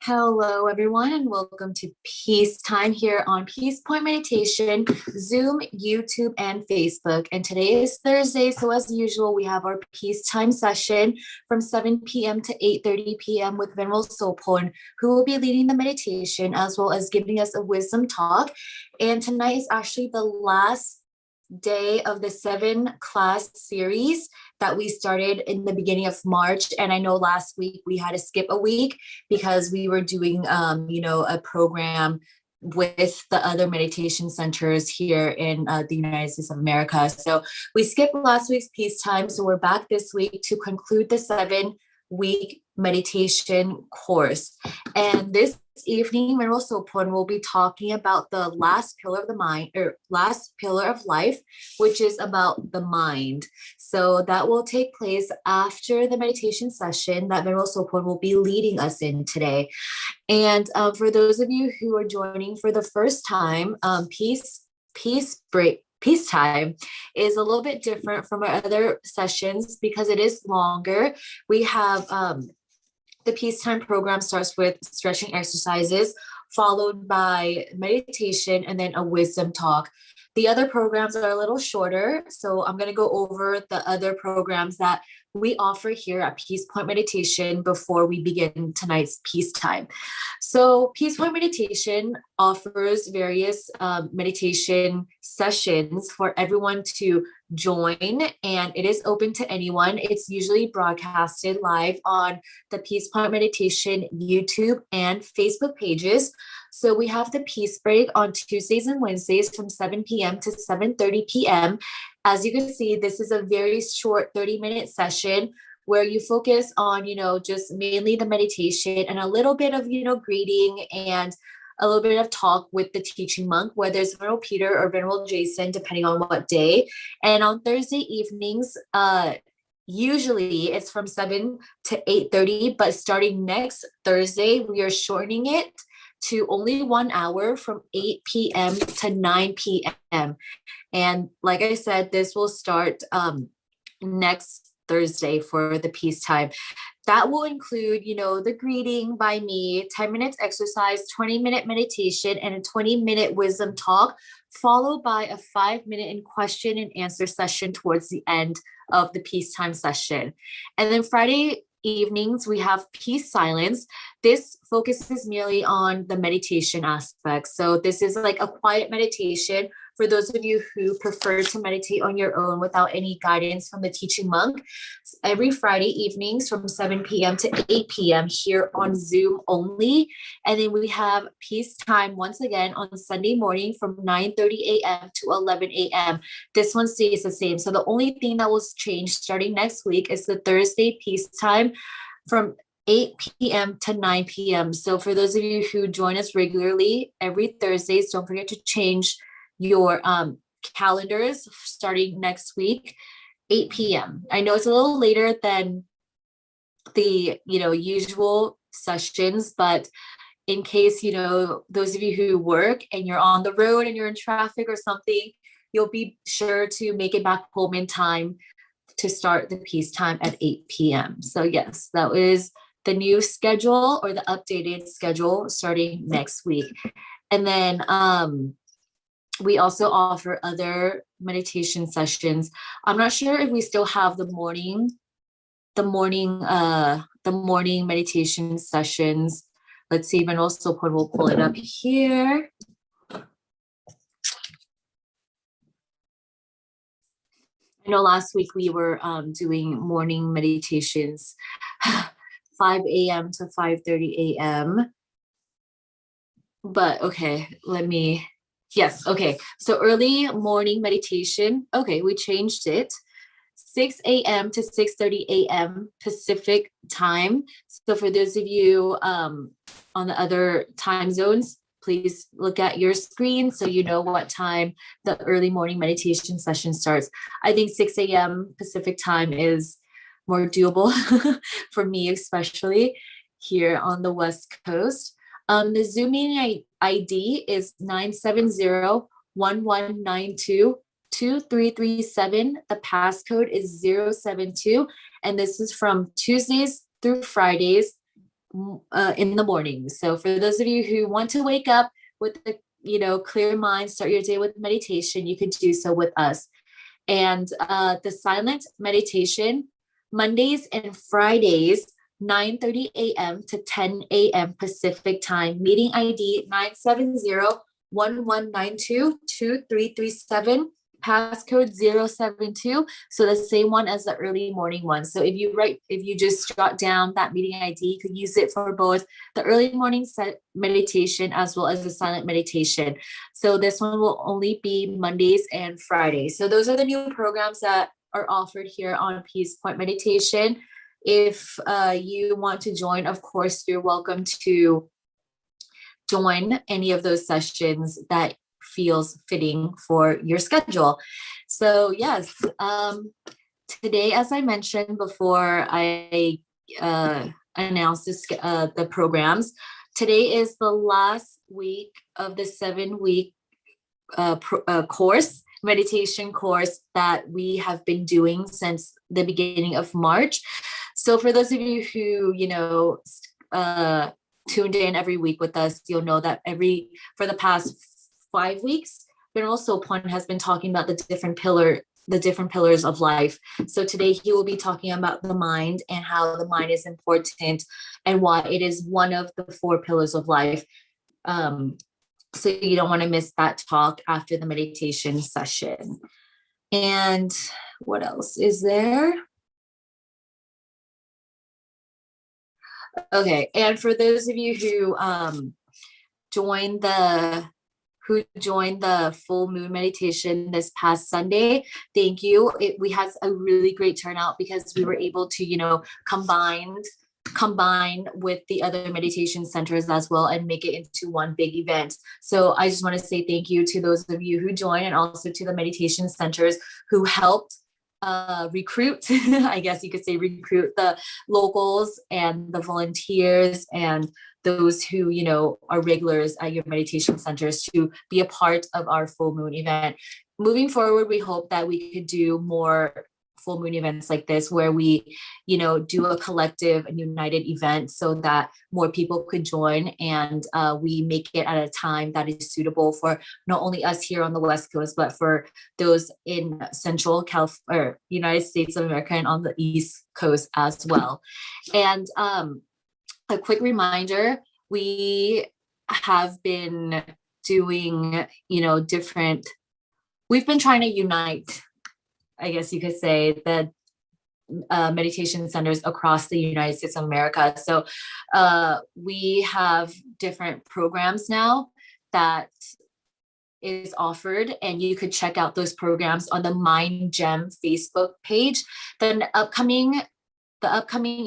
Hello, everyone, and welcome to Peace Time here on Peace Point Meditation, Zoom, YouTube, and Facebook. And today is Thursday, so as usual, we have our Peace Time session from 7 p.m. to 8:30 p.m. with Ven.Sophon, who will be leading the meditation as well as giving us a wisdom talk. And tonight is actually the last day of the 7 class series that we started in the beginning of March. And I know last week we had to skip a week because we were doing, a program with the other meditation centers here in the United States of America. So we skipped last week's peace time. So we're back this week to conclude the 7-week meditation course. And this evening, Ven.Sophon will be talking about the last pillar of the mind, or last pillar of life, which is about the mind. So that will take place after the meditation session that Ven.Sophon will be leading us in today. And for those of you who are joining for the first time, Peace time is a little bit different from our other sessions because it is longer. We have the peacetime program starts with stretching exercises, followed by meditation, and then a wisdom talk. The other programs are a little shorter, so I'm going to go over the other programs that we offer here at Peace Point Meditation before we begin tonight's peace time. So Peace Point Meditation offers various meditation sessions for everyone to join, and it is open to anyone. It's usually broadcasted live on the Peace Point Meditation YouTube and Facebook pages. So we have the Peace Break on Tuesdays and Wednesdays from 7 p.m. to 7:30 p.m. As you can see, this is a very short 30-minute session where you focus on, just mainly the meditation and a little bit of, greeting and a little bit of talk with the teaching monk, whether it's Venerable Peter or Venerable Jason, depending on what day. And on Thursday evenings, usually it's from 7 to 8:30, but starting next Thursday, we are shortening it to only 1 hour from 8 p.m. to 9 p.m. And like I said, this will start next Thursday for the peace time. That will include, the greeting by me, 10 minutes exercise, 20-minute meditation, and a 20-minute wisdom talk, followed by a 5-minute question and answer session towards the end of the peacetime session. And then Friday evenings, we have peace silence. This focuses merely on the meditation aspect. So this is like a quiet meditation for those of you who prefer to meditate on your own without any guidance from the teaching monk. Every Friday evenings from 7 p.m. to 8 p.m. here on Zoom only. And then we have peace time once again on Sunday morning from 9:30 a.m. to 11 a.m. This one stays the same. So the only thing that will change starting next week is the Thursday peace time from 8 p.m. to 9 p.m. So for those of you who join us regularly every Thursdays, don't forget to change your calendars starting next week, 8 p.m. I know it's a little later than the, usual sessions, but in case, those of you who work and you're on the road and you're in traffic or something, you'll be sure to make it back home in time to start the peace time at 8 p.m. So yes, that is the new schedule or the updated schedule starting next week. And then we also offer other meditation sessions. I'm not sure if we still have the morning meditation sessions. Let's see, Ven.Sophon will pull it up here. I know last week we were doing morning meditations, 5 a.m. to 5:30 a.m. But okay, yes, okay. So early morning meditation, okay, we changed it. 6 a.m. to 6:30 a.m. Pacific time. So for those of you on the other time zones, please look at your screen so you know what time the early morning meditation session starts. I think 6 a.m. Pacific time is more doable for me, especially here on the West Coast. The Zoom meeting ID is 970-1192-2337. The passcode is 072. And this is from Tuesdays through Fridays in the morning. So for those of you who want to wake up with a clear mind, start your day with meditation, you could do so with us. And the silent meditation, Mondays and Fridays, 9:30 a.m. to 10 a.m. Pacific time. Meeting ID 970-1192-2337. Passcode 072. So the same one as the early morning one. So if you just jot down that meeting ID, you could use it for both the early morning meditation as well as the silent meditation. So this one will only be Mondays and Fridays. So those are the new programs that are offered here on Peace Point Meditation. If you want to join, of course, you're welcome to join any of those sessions that feels fitting for your schedule. So yes, today, as I mentioned before I announced the programs, today is the last week of the 7-week meditation course that we have been doing since the beginning of March. So for those of you who tuned in every week with us, you'll know that for the past 5 weeks, Ven.Sophon has been talking about the different pillars of life. So today he will be talking about the mind and how the mind is important and why it is one of the 4 pillars of life. So you don't want to miss that talk after the meditation session. And what else is there? Okay, and for those of you who joined the full moon meditation this past Sunday, thank you. We had a really great turnout because we were able to, combine with the other meditation centers as well and make it into one big event. So I just want to say thank you to those of you who joined and also to the meditation centers who helped recruit, I guess you could say recruit the locals and the volunteers and those who, are regulars at your meditation centers to be a part of our full moon event. Moving forward, we hope that we could do more full moon events like this where we, do a collective and united event so that more people could join and we make it at a time that is suitable for not only us here on the West Coast, but for those in Central California or United States of America and on the East Coast as well. And a quick reminder, we have been doing, we've been trying to unite, I guess you could say, the meditation centers across the United States of America. So we have different programs now that is offered, and you could check out those programs on the Mind Gem Facebook page. The upcoming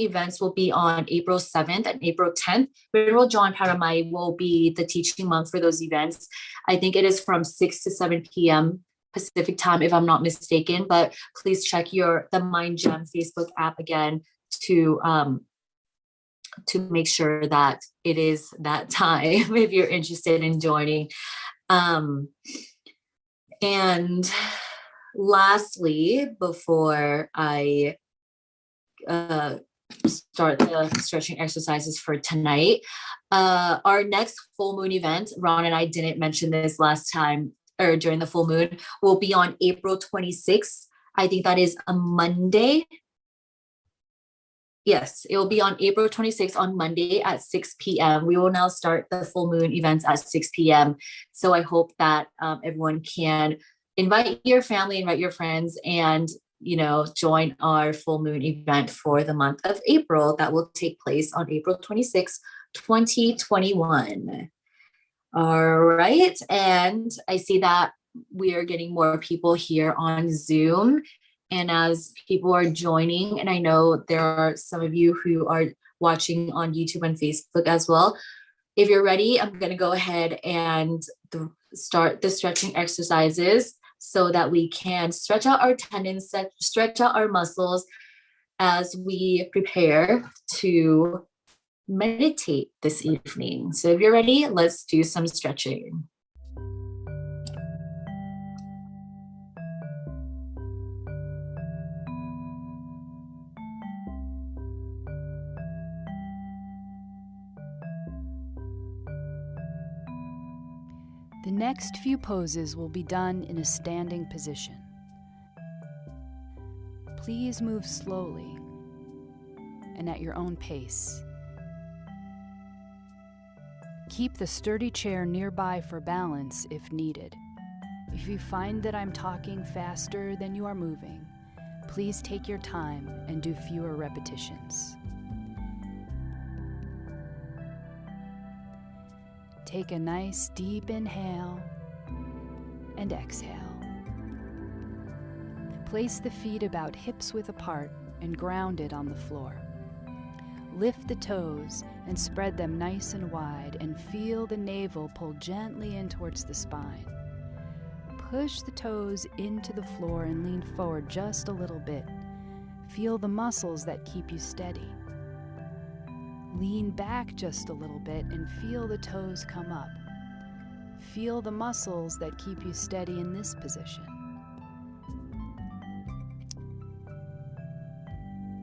events will be on April 7th and April 10th. Venerable John Paramai will be the teaching monk for those events. I think it is from 6 to 7 p.m. Pacific time, if I'm not mistaken, but please check the Mind Gem Facebook app again to make sure that it is that time if you're interested in joining. And lastly, before I start the stretching exercises for tonight, our next full moon event, Ron and I didn't mention this last time or during the full moon, will be on April 26th. I think that is a Monday. Yes, it will be on April 26th on Monday at 6 p.m. We will now start the full moon events at 6 p.m. So I hope that everyone can invite your family, invite your friends, and join our full moon event for the month of April that will take place on April 26th, 2021. All right. And I see that we are getting more people here on Zoom. And as people are joining, and I know there are some of you who are watching on YouTube and Facebook as well. If you're ready, I'm going to go ahead and start the stretching exercises so that we can stretch out our tendons, stretch out our muscles as we prepare to meditate this evening. So if you're ready, let's do some stretching. The next few poses will be done in a standing position. Please move slowly and at your own pace. Keep the sturdy chair nearby for balance if needed. If you find that I'm talking faster than you are moving, please take your time and do fewer repetitions. Take a nice deep inhale and exhale. Place the feet about hips-width apart and grounded on the floor. Lift the toes and spread them nice and wide, and feel the navel pull gently in towards the spine. Push the toes into the floor and lean forward just a little bit. Feel the muscles that keep you steady. Lean back just a little bit and feel the toes come up. Feel the muscles that keep you steady in this position.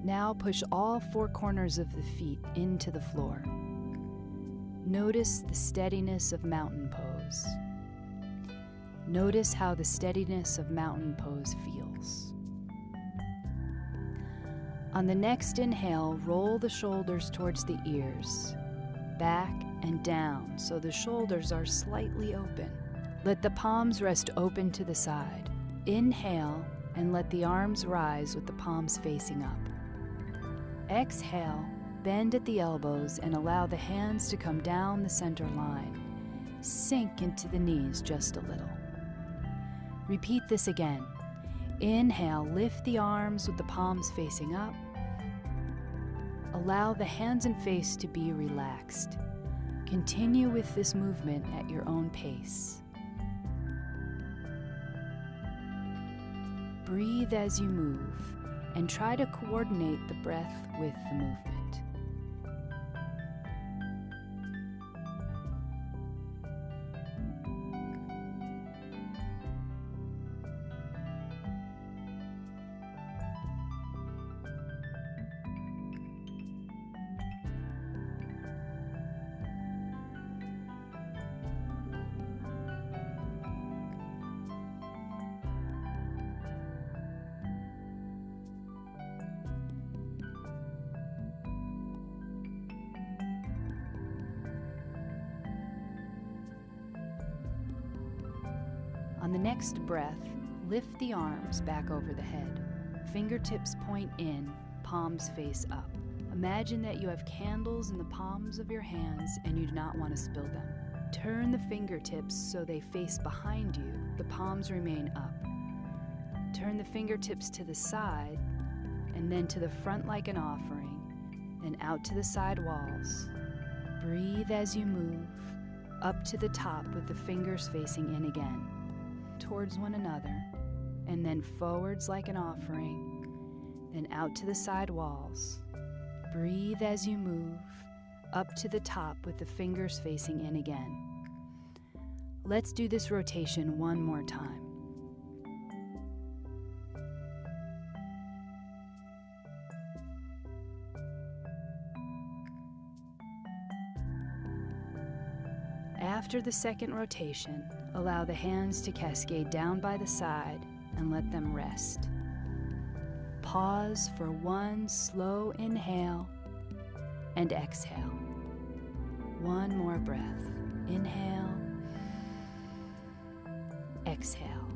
Now push all four corners of the feet into the floor. Notice the steadiness of mountain pose. Notice how the steadiness of mountain pose feels. On the next inhale, roll the shoulders towards the ears, back and down so the shoulders are slightly open. Let the palms rest open to the side. Inhale and let the arms rise with the palms facing up. Exhale, bend at the elbows and allow the hands to come down the center line. Sink into the knees just a little. Repeat this again. Inhale, lift the arms with the palms facing up. Allow the hands and face to be relaxed. Continue with this movement at your own pace. Breathe as you move and try to coordinate the breath with the movement. On the next breath, lift the arms back over the head. Fingertips point in, palms face up. Imagine that you have candles in the palms of your hands and you do not want to spill them. Turn the fingertips so they face behind you. The palms remain up. Turn the fingertips to the side and then to the front like an offering, then out to the side walls. Breathe as you move, up to the top with the fingers facing in again, towards one another, and then forwards like an offering, then out to the side walls. Breathe as you move, up to the top with the fingers facing in again. Let's do this rotation one more time. After the second rotation, allow the hands to cascade down by the side and let them rest. Pause for one slow inhale and exhale. One more breath. Inhale, exhale.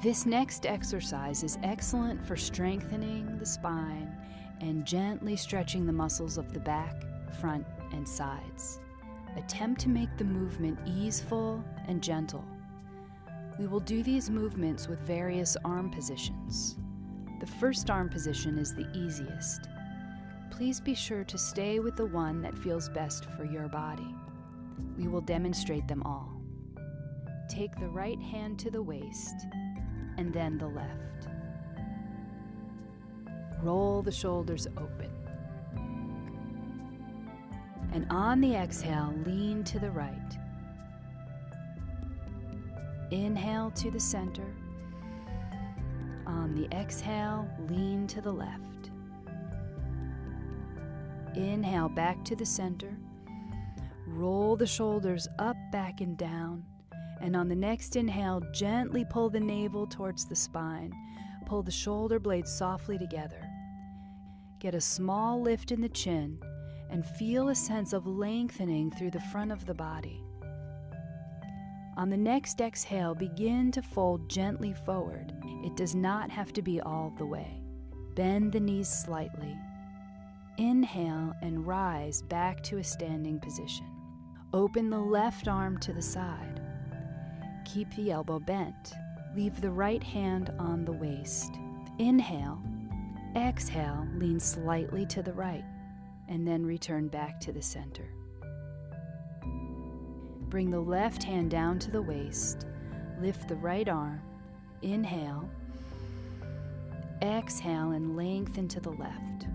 This next exercise is excellent for strengthening the spine and gently stretching the muscles of the back, front, and sides. Attempt to make the movement easeful and gentle. We will do these movements with various arm positions. The first arm position is the easiest. Please be sure to stay with the one that feels best for your body. We will demonstrate them all. Take the right hand to the waist and then the left. Roll the shoulders open. And on the exhale, lean to the right. Inhale to the center. On the exhale, lean to the left. Inhale back to the center. Roll the shoulders up, back, and down. And on the next inhale, gently pull the navel towards the spine. Pull the shoulder blades softly together. Get a small lift in the chin and feel a sense of lengthening through the front of the body. On the next exhale, begin to fold gently forward. It does not have to be all the way. Bend the knees slightly. Inhale and rise back to a standing position. Open the left arm to the side. Keep the elbow bent. Leave the right hand on the waist. Inhale. Exhale, lean slightly to the right, and then return back to the center. Bring the left hand down to the waist. Lift the right arm. Inhale. Exhale and lengthen to the left.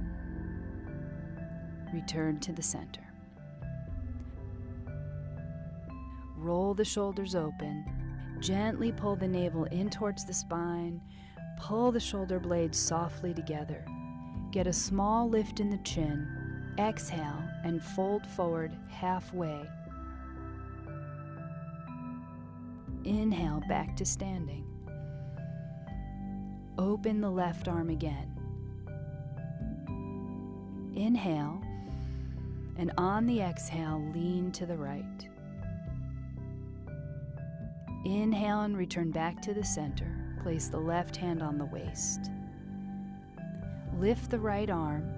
Return to the center. Roll the shoulders open. Gently pull the navel in towards the spine. Pull the shoulder blades softly together. Get a small lift in the chin. Exhale and fold forward halfway. Inhale back to standing. Open the left arm again. Inhale, and on the exhale, lean to the right. Inhale and return back to the center. Place the left hand on the waist. Lift the right arm.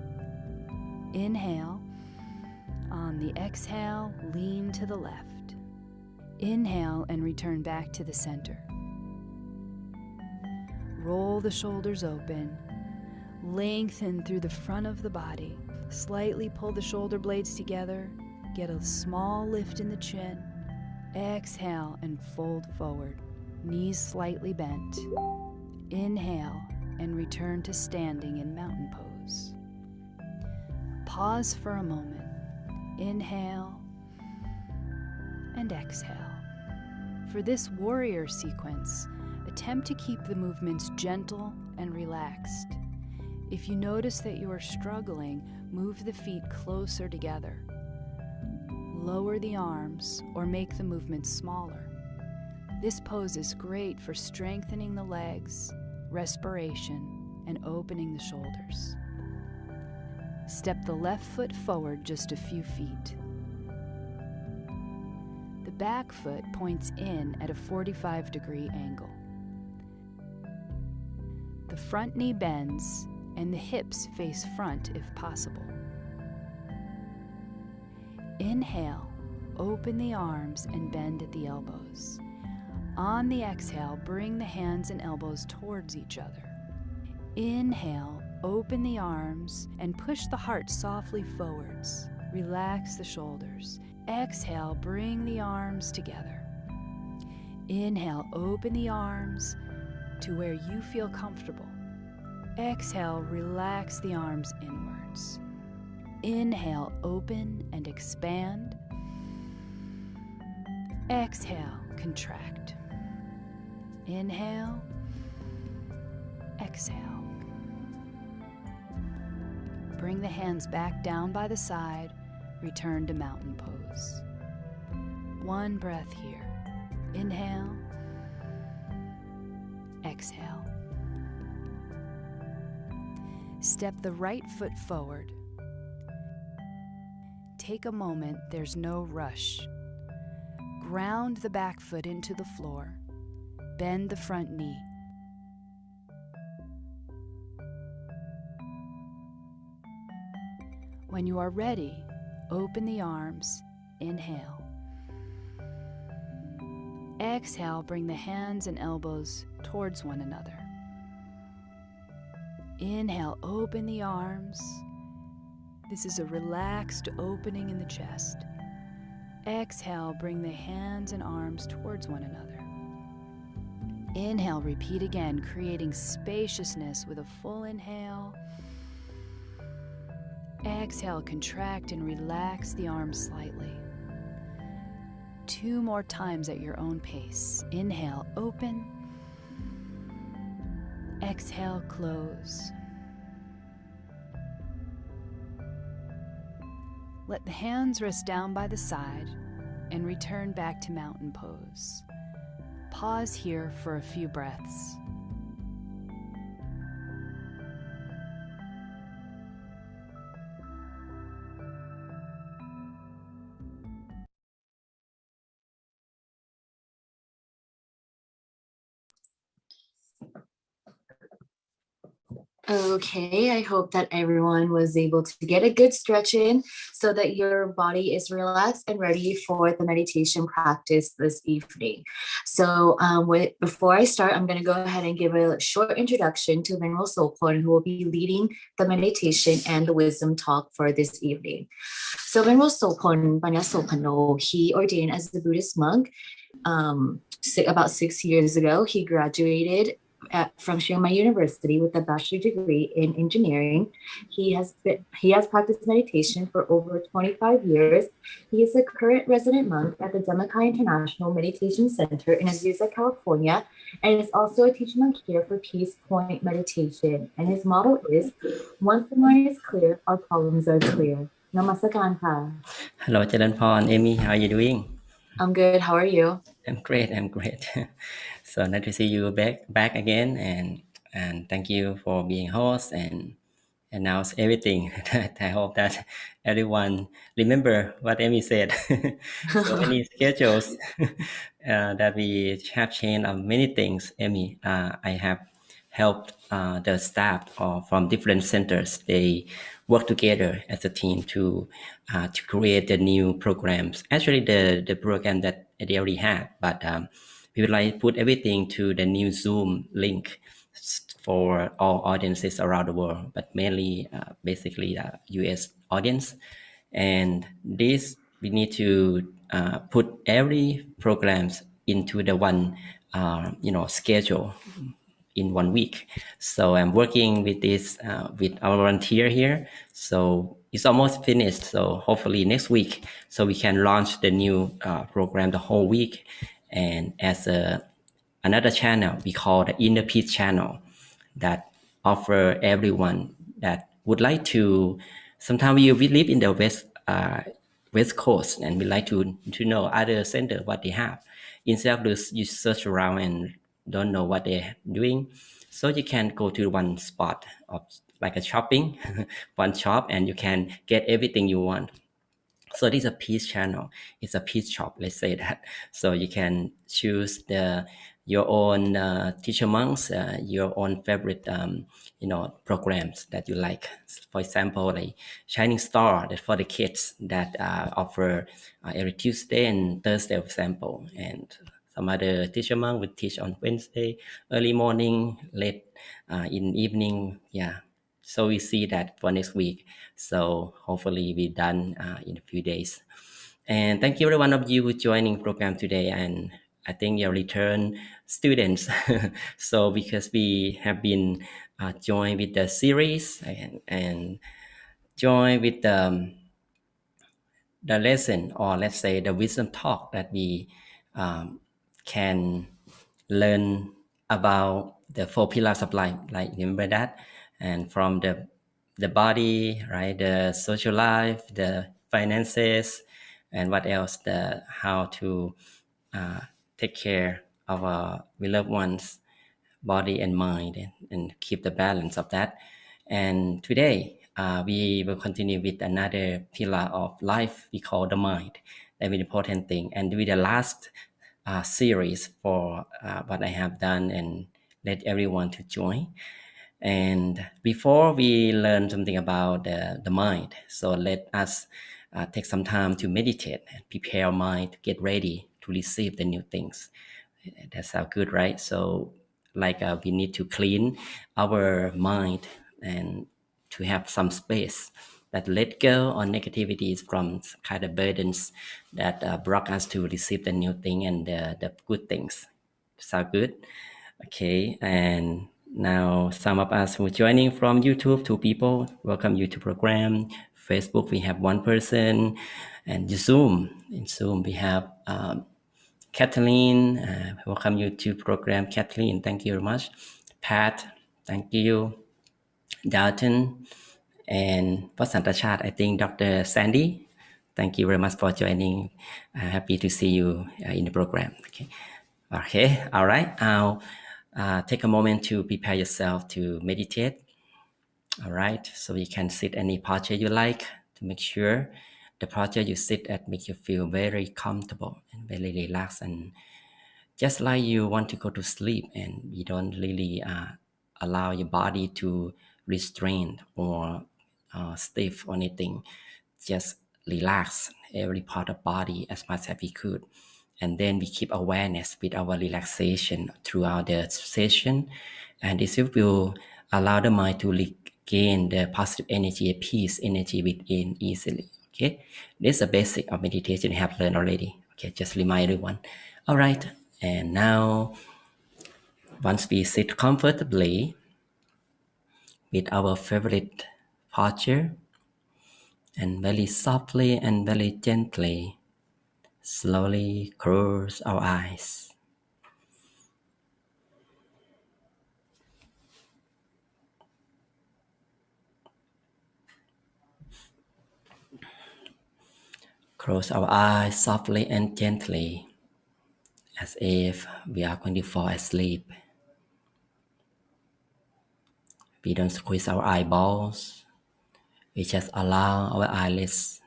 Inhale. On the exhale, lean to the left. Inhale and return back to the center. Roll the shoulders open. Lengthen through the front of the body. Slightly pull the shoulder blades together. Get a small lift in the chin. Exhale and fold forward. Knees slightly bent. Inhale and return to standing in mountain pose. Pause for a moment. Inhale and exhale. For this warrior sequence, attempt to keep the movements gentle and relaxed. If you notice that you are struggling, move the feet closer together. Lower the arms or make the movements smaller. This pose is great for strengthening the legs, respiration, and opening the shoulders. Step the left foot forward just a few feet. The back foot points in at a 45-degree angle. The front knee bends and the hips face front if possible. Inhale, open the arms and bend at the elbows. On the exhale, bring the hands and elbows towards each other. Inhale, open the arms and push the heart softly forwards. Relax the shoulders. Exhale, bring the arms together. Inhale, open the arms to where you feel comfortable. Exhale, relax the arms inwards. Inhale, open and expand. Exhale, contract. Inhale, exhale. Bring the hands back down by the side, return to mountain pose. One breath here. Inhale, exhale. Step the right foot forward. Take a moment, there's no rush. Ground the back foot into the floor. Bend the front knee. When you are ready, open the arms. Inhale. Exhale, bring the hands and elbows towards one another. Inhale, open the arms. This is a relaxed opening in the chest. Exhale, bring the hands and arms towards one another. Inhale, repeat again, creating spaciousness with a full inhale. Exhale, contract and relax the arms slightly. 2 more times at your own pace. Inhale, open. Exhale, close. Let the hands rest down by the side and return back to mountain pose. Pause here for a few breaths. Okay, I hope that everyone was able to get a good stretch in so that your body is relaxed and ready for the meditation practice this evening. So, before I start, I'm going to go ahead and give a short introduction to Ven.Sophon, who will be leading the meditation and the wisdom talk for this evening. So, Ven.Sophon Panyasopanoe, he ordained as a Buddhist monk about 6 years ago. He graduated from Chiang Mai University with a bachelor's degree in engineering. He has practiced meditation for over 25 years. He is a current resident monk at the Demakai International Meditation Center in Azusa, California, and is also a teacher monk here for Peace Point Meditation. And his motto is, "Once the mind is clear, our problems are clear." Namaskaran ka. Hello, Jalanpon. Amy, how are you doing? I'm good. How are you? I'm great. So nice to see you back again, and thank you for being host and announce everything. I hope that everyone remember what Amy said. So many schedules that we have changed of many things. Amy, I have helped the staff from different centers. They work together as a team to create the new programs. Actually, the program that they already have, but we would like to put everything to the new Zoom link for all audiences around the world, but mainly basically US audience. And this we need to put every programs into the one schedule in 1 week. So I'm working with this with our volunteer here. So it's almost finished. So hopefully next week, so we can launch the new program the whole week. And as another channel we call the Inner Peace channel, that offer everyone that would like to. Sometimes we live in the West Coast, and we like to know other center what they have. Instead of this, you search around and don't know what they're doing, so you can go to one spot of like a shopping, one shop, and you can get everything you want. So this is a peace channel. It's a peace shop. Let's say that. So you can choose your own teacher monks, your own favorite programs that you like. For example, like Shining Star that for the kids that offer every Tuesday and Thursday, for example, and some other teacher monk will teach on Wednesday, early morning, late in evening. Yeah. So we see that for next week. So hopefully we're done in a few days. And thank you every one of you who joining program today. And I think you're return students. So because we have been joined with the series and join with the lesson, or let's say the wisdom talk that we can learn about the 4 pillars of life, like remember that, and from the body, right, the social life, the finances, and what else, the how to take care of our beloved ones, body and mind, and keep the balance of that. And today we will continue with another pillar of life we call the mind. That's an important thing, and with the last series for what I have done, and let everyone to join. And before we learn something about the mind, so let us take some time to meditate and prepare our mind to get ready to receive the new things. That sounds good, right? So like we need to clean our mind and to have some space that let go on negativities from kind of burdens that block us to receive the new thing and the good things. Sound good? Okay, and now some of us who are joining from YouTube, 2 people, welcome you to program. Facebook, we have 1 person, and Zoom, in Zoom we have Kathleen, welcome you to program. Kathleen, thank you very much. Pat, thank you. Dalton, and Vasantachat, I think Dr. Sandy, Thank you very much for joining. Happy to see you in the program. Okay. All right. Now, take a moment to prepare yourself to meditate. All right. So you can sit any posture you like to make sure the posture you sit at makes you feel very comfortable and very relaxed, and just like you want to go to sleep and you don't really allow your body to restrain or stiff or anything. Just relax every part of body as much as we could, and then we keep awareness with our relaxation throughout the session, and this will allow the mind to regain the positive energy, peace energy within easily. Okay, this is the basic of meditation you have learned already. Okay, just remind everyone. All right, and now once we sit comfortably with our favorite posture, and very softly and very gently, slowly close our eyes. Close our eyes softly and gently, as if we are going to fall asleep. We don't squeeze our eyeballs. We just allow our eyelids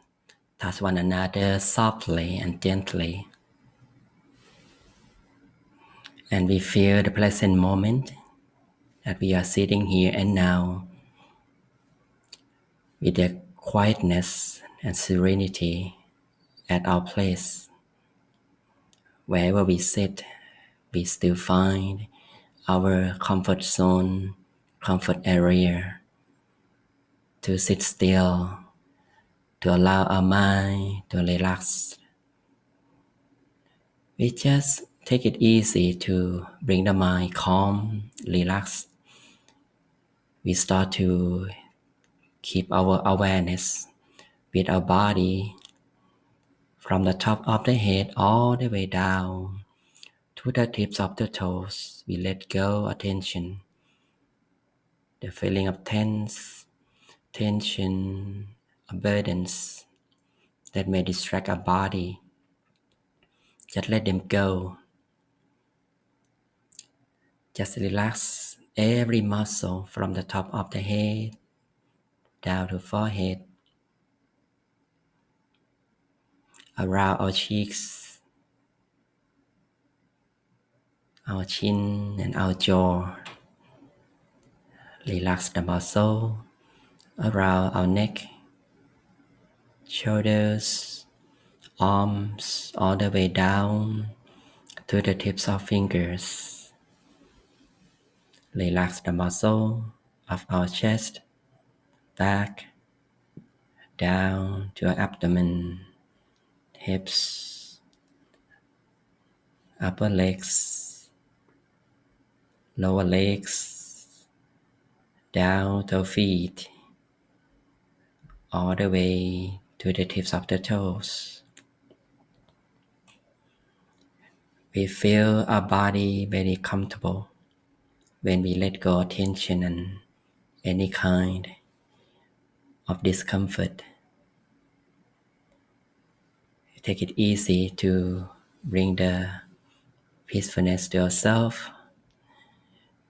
touch one another softly and gently. And we feel the pleasant moment that we are sitting here and now with the quietness and serenity at our place. Wherever we sit, we still find our comfort zone, comfort area to sit still, to allow our mind to relax. We just take it easy to bring the mind calm, relax. We start to keep our awareness with our body from the top of the head all the way down to the tips of the toes. We let go attention, the feeling of tension, burdens that may distract our body. Just let them go. Just relax every muscle from the top of the head down to forehead, around our cheeks, our chin and our jaw. Relax the muscle around our neck, shoulders, arms, all the way down to the tips of fingers. Relax the muscle of our chest, back, down to our abdomen, hips, upper legs, lower legs, down to feet, all the way to the tips of the toes. We feel our body very comfortable when we let go of tension and any kind of discomfort. Take it easy to bring the peacefulness to yourself.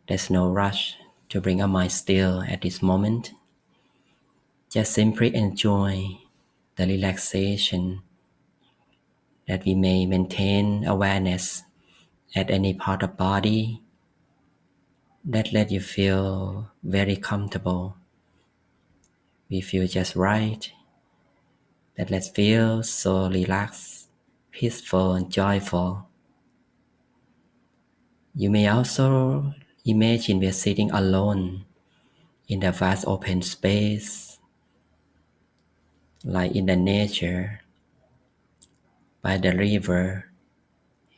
There's no rush to bring our mind still at this moment. Just simply enjoy the relaxation that we may maintain awareness at any part of body that let you feel very comfortable. We feel just right. That let's feel so relaxed, peaceful and joyful. You may also imagine we're sitting alone in the vast open space, like in the nature, by the river,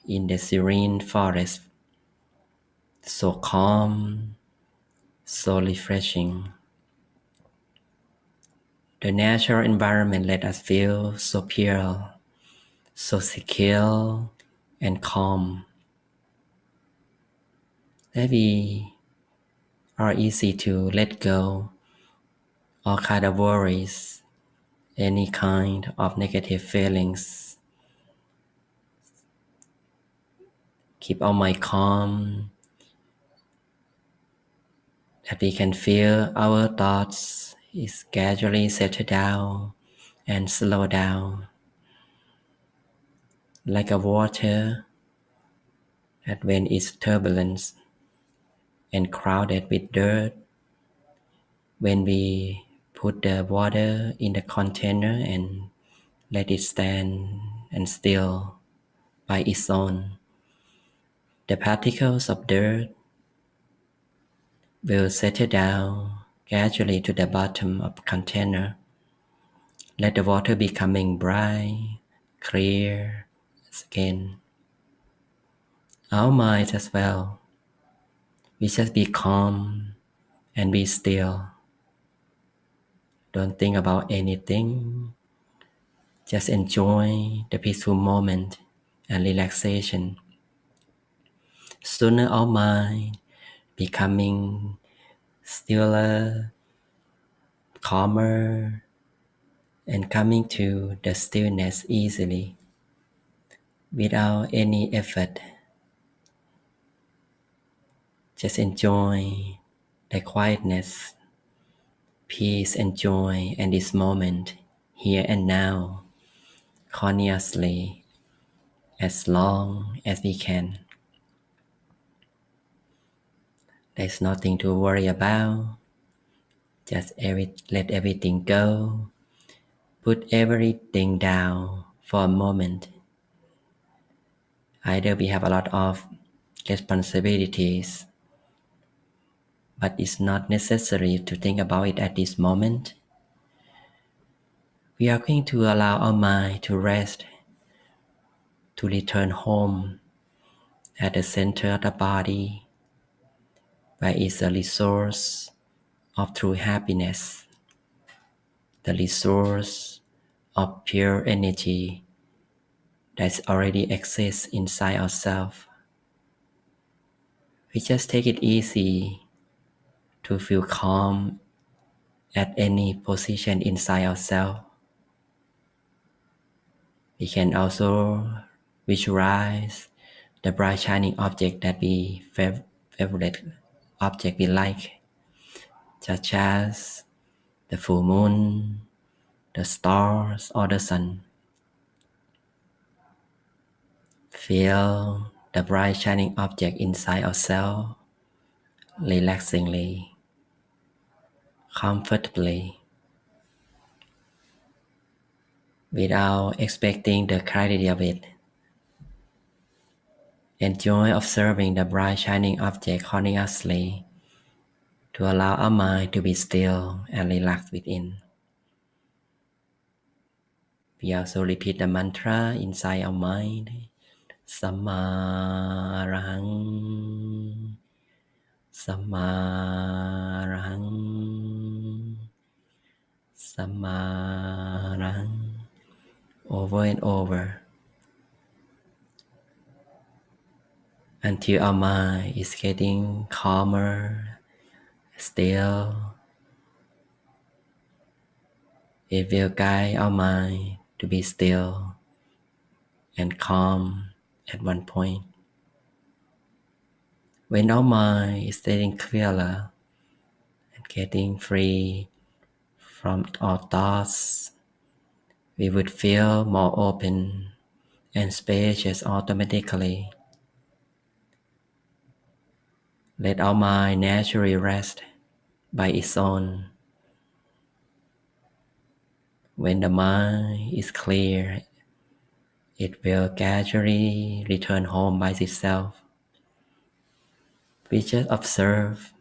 in the serene forest, so calm, so refreshing. The natural environment let us feel so pure, so secure and calm, that we are easy to let go all kind of worries any kind of negative feelings. Keep our mind calm, that we can feel our thoughts is gradually settle down and slow down, like a water that when it's turbulent and crowded with dirt, when we put the water in the container and let it stand and still by its own, the particles of dirt will settle down gradually to the bottom of the container. Let the water becoming bright, clear again. Our minds as well. We just be calm and be still. Don't think about anything. Just enjoy the peaceful moment and relaxation. Sooner our mind becoming stiller, calmer, and coming to the stillness easily without any effort. Just enjoy the quietness, peace and joy in this moment, here and now, consciously, as long as we can. There's nothing to worry about. Just let everything go. Put everything down for a moment. Either we have a lot of responsibilities, but it's not necessary to think about it at this moment. We are going to allow our mind to rest, to return home at the center of the body, where is the resource of true happiness, the resource of pure energy that already exists inside ourselves. We just take it easy to feel calm at any position inside ourselves. We can also visualize the bright shining object that we favorite object we like, such as the full moon, the stars, or the sun. Feel the bright shining object inside ourselves relaxingly, comfortably, without expecting the clarity of it. Enjoy observing the bright shining object continuously to allow our mind to be still and relaxed within. We also repeat the mantra inside our mind. Samma Arahang, Samma Arahang, Samma Arahang, over and over, until our mind is getting calmer, still. It will guide our mind to be still and calm at one point. When our mind is getting clearer and getting free from our thoughts, we would feel more open and spacious automatically. Let our mind naturally rest by its own. When the mind is clear, it will gradually return home by itself. We just observe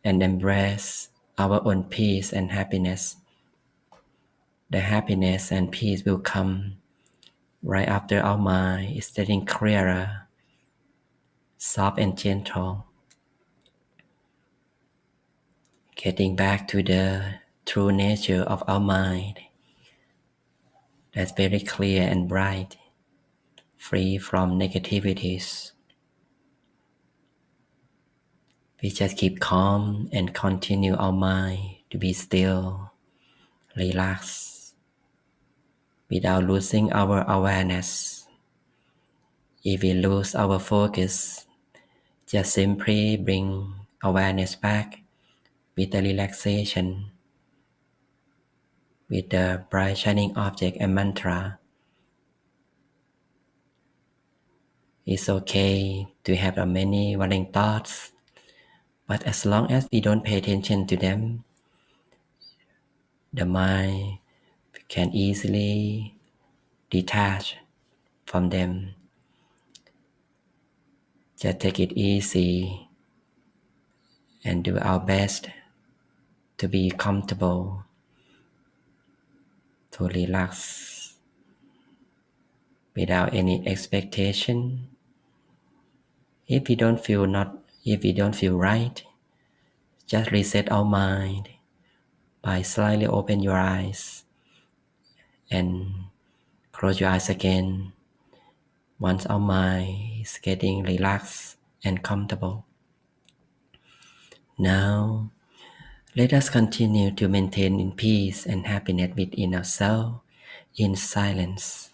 and embrace our own peace and happiness. The happiness and peace will come right after our mind is getting clearer, soft and gentle, getting back to the true nature of our mind that's very clear and bright, free from negativities. We just keep calm and continue our mind to be still, relaxed, without losing our awareness. If we lose our focus, just simply bring awareness back with the relaxation, with the bright shining object and mantra. It's okay to have many worrying thoughts, but as long as we don't pay attention to them, the mind can easily detach from them. Just take it easy and do our best to be comfortable, to relax without any expectation. If we don't feel right, just reset our mind by slightly open your eyes and close your eyes again once our mind is getting relaxed and comfortable. Now, let us continue to maintain in peace and happiness within ourselves in silence.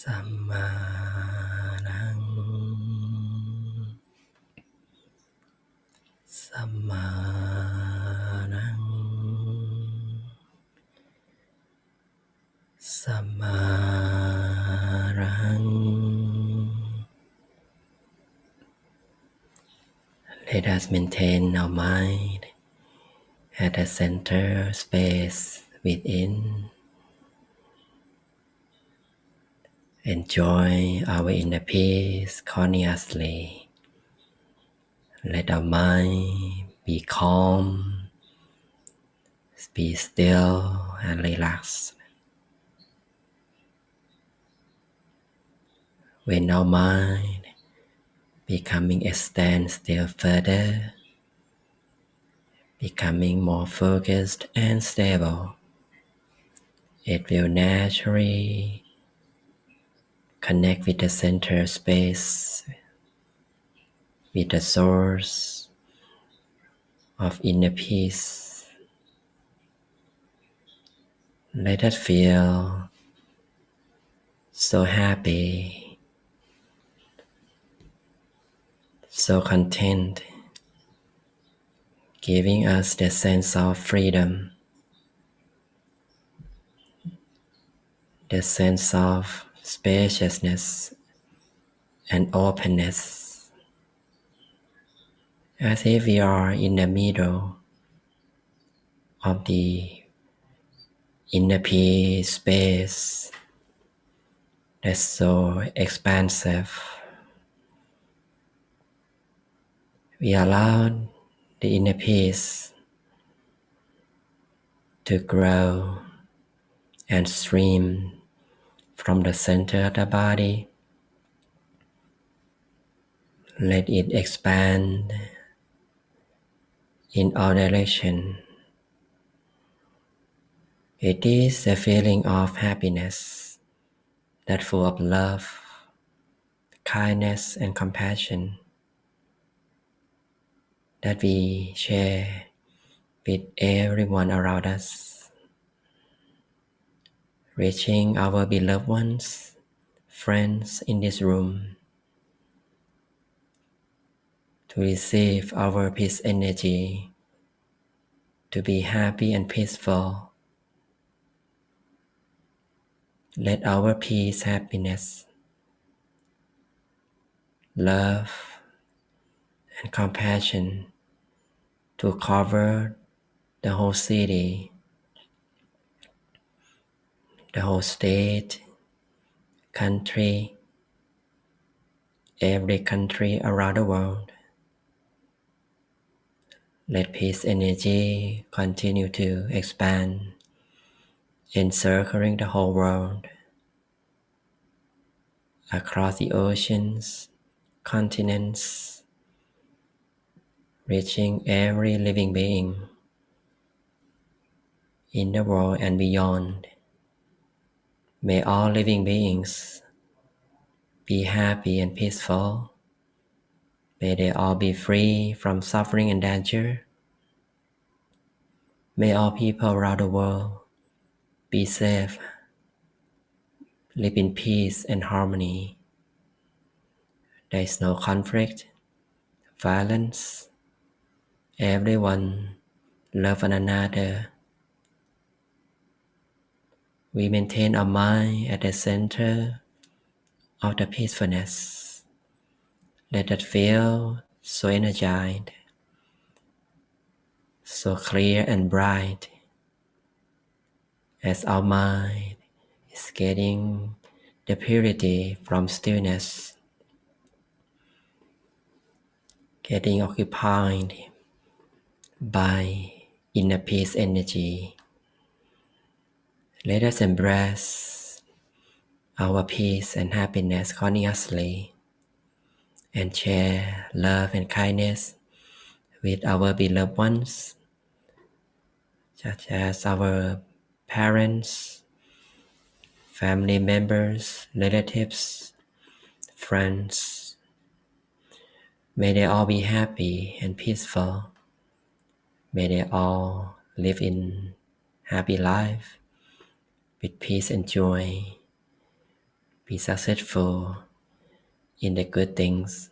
Samadang Samadang Samadang. Let us maintain our mind at the center space within. Enjoy our inner peace consciously. Let our mind be calm, be still and relaxed. When our mind becoming extend still further, becoming more focused and stable, it will naturally connect with the center space, with the source of inner peace. Let us feel so happy, so content, giving us the sense of freedom, the sense of spaciousness and openness, as if we are in the middle of the inner peace space that's so expansive. We allow the inner peace to grow and stream from the center of the body. Let it expand in all directions. It is a feeling of happiness that full of love, kindness and compassion that we share with everyone around us, reaching our beloved ones, friends in this room, to receive our peace energy, to be happy and peaceful. Let our peace, happiness, love, and compassion to cover the whole city, the whole state, country, every country around the world. Let peace energy continue to expand, encircling the whole world, across the oceans, continents, reaching every living being in the world and beyond. May all living beings be happy and peaceful. May they all be free from suffering and danger. May all people around the world be safe, live in peace and harmony. There is no conflict, violence. Everyone love one another. We maintain our mind at the center of the peacefulness. Let it feel so energized, so clear and bright, as our mind is getting the purity from stillness, getting occupied by inner peace energy. Let us embrace our peace and happiness consciously and share love and kindness with our beloved ones, such as our parents, family members, relatives, friends. May they all be happy and peaceful. May they all live in happy life with peace and joy. be successful in the good things.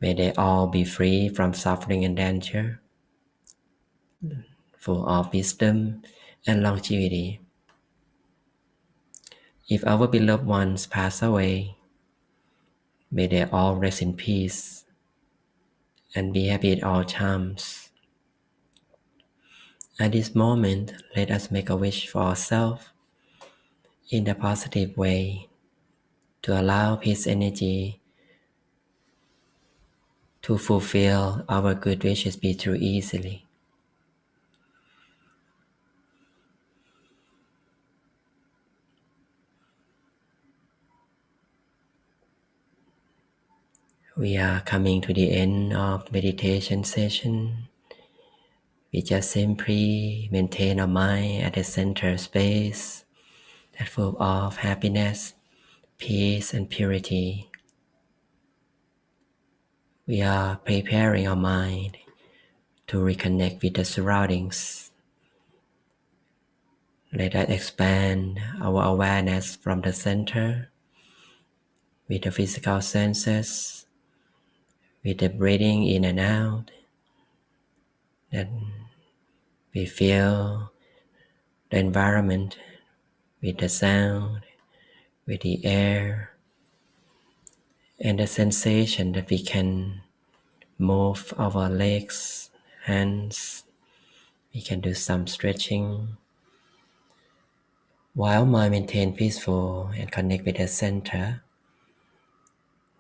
May they all be free from suffering and danger, full of wisdom and longevity. If our beloved ones pass away, may they all rest in peace and be happy at all times. At this moment, let us make a wish for ourselves in a positive way to allow peace energy to fulfill our good wishes be true easily. We are coming to the end of the meditation session. We just simply maintain our mind at the center space that full of happiness, peace, and purity. We are preparing our mind to reconnect with the surroundings. Let us expand our awareness from the center with the physical senses, with the breathing in and out. Then we feel the environment with the sound, with the air, and the sensation that we can move our legs, hands. We can do some stretching while mind maintain peaceful and connect with the center.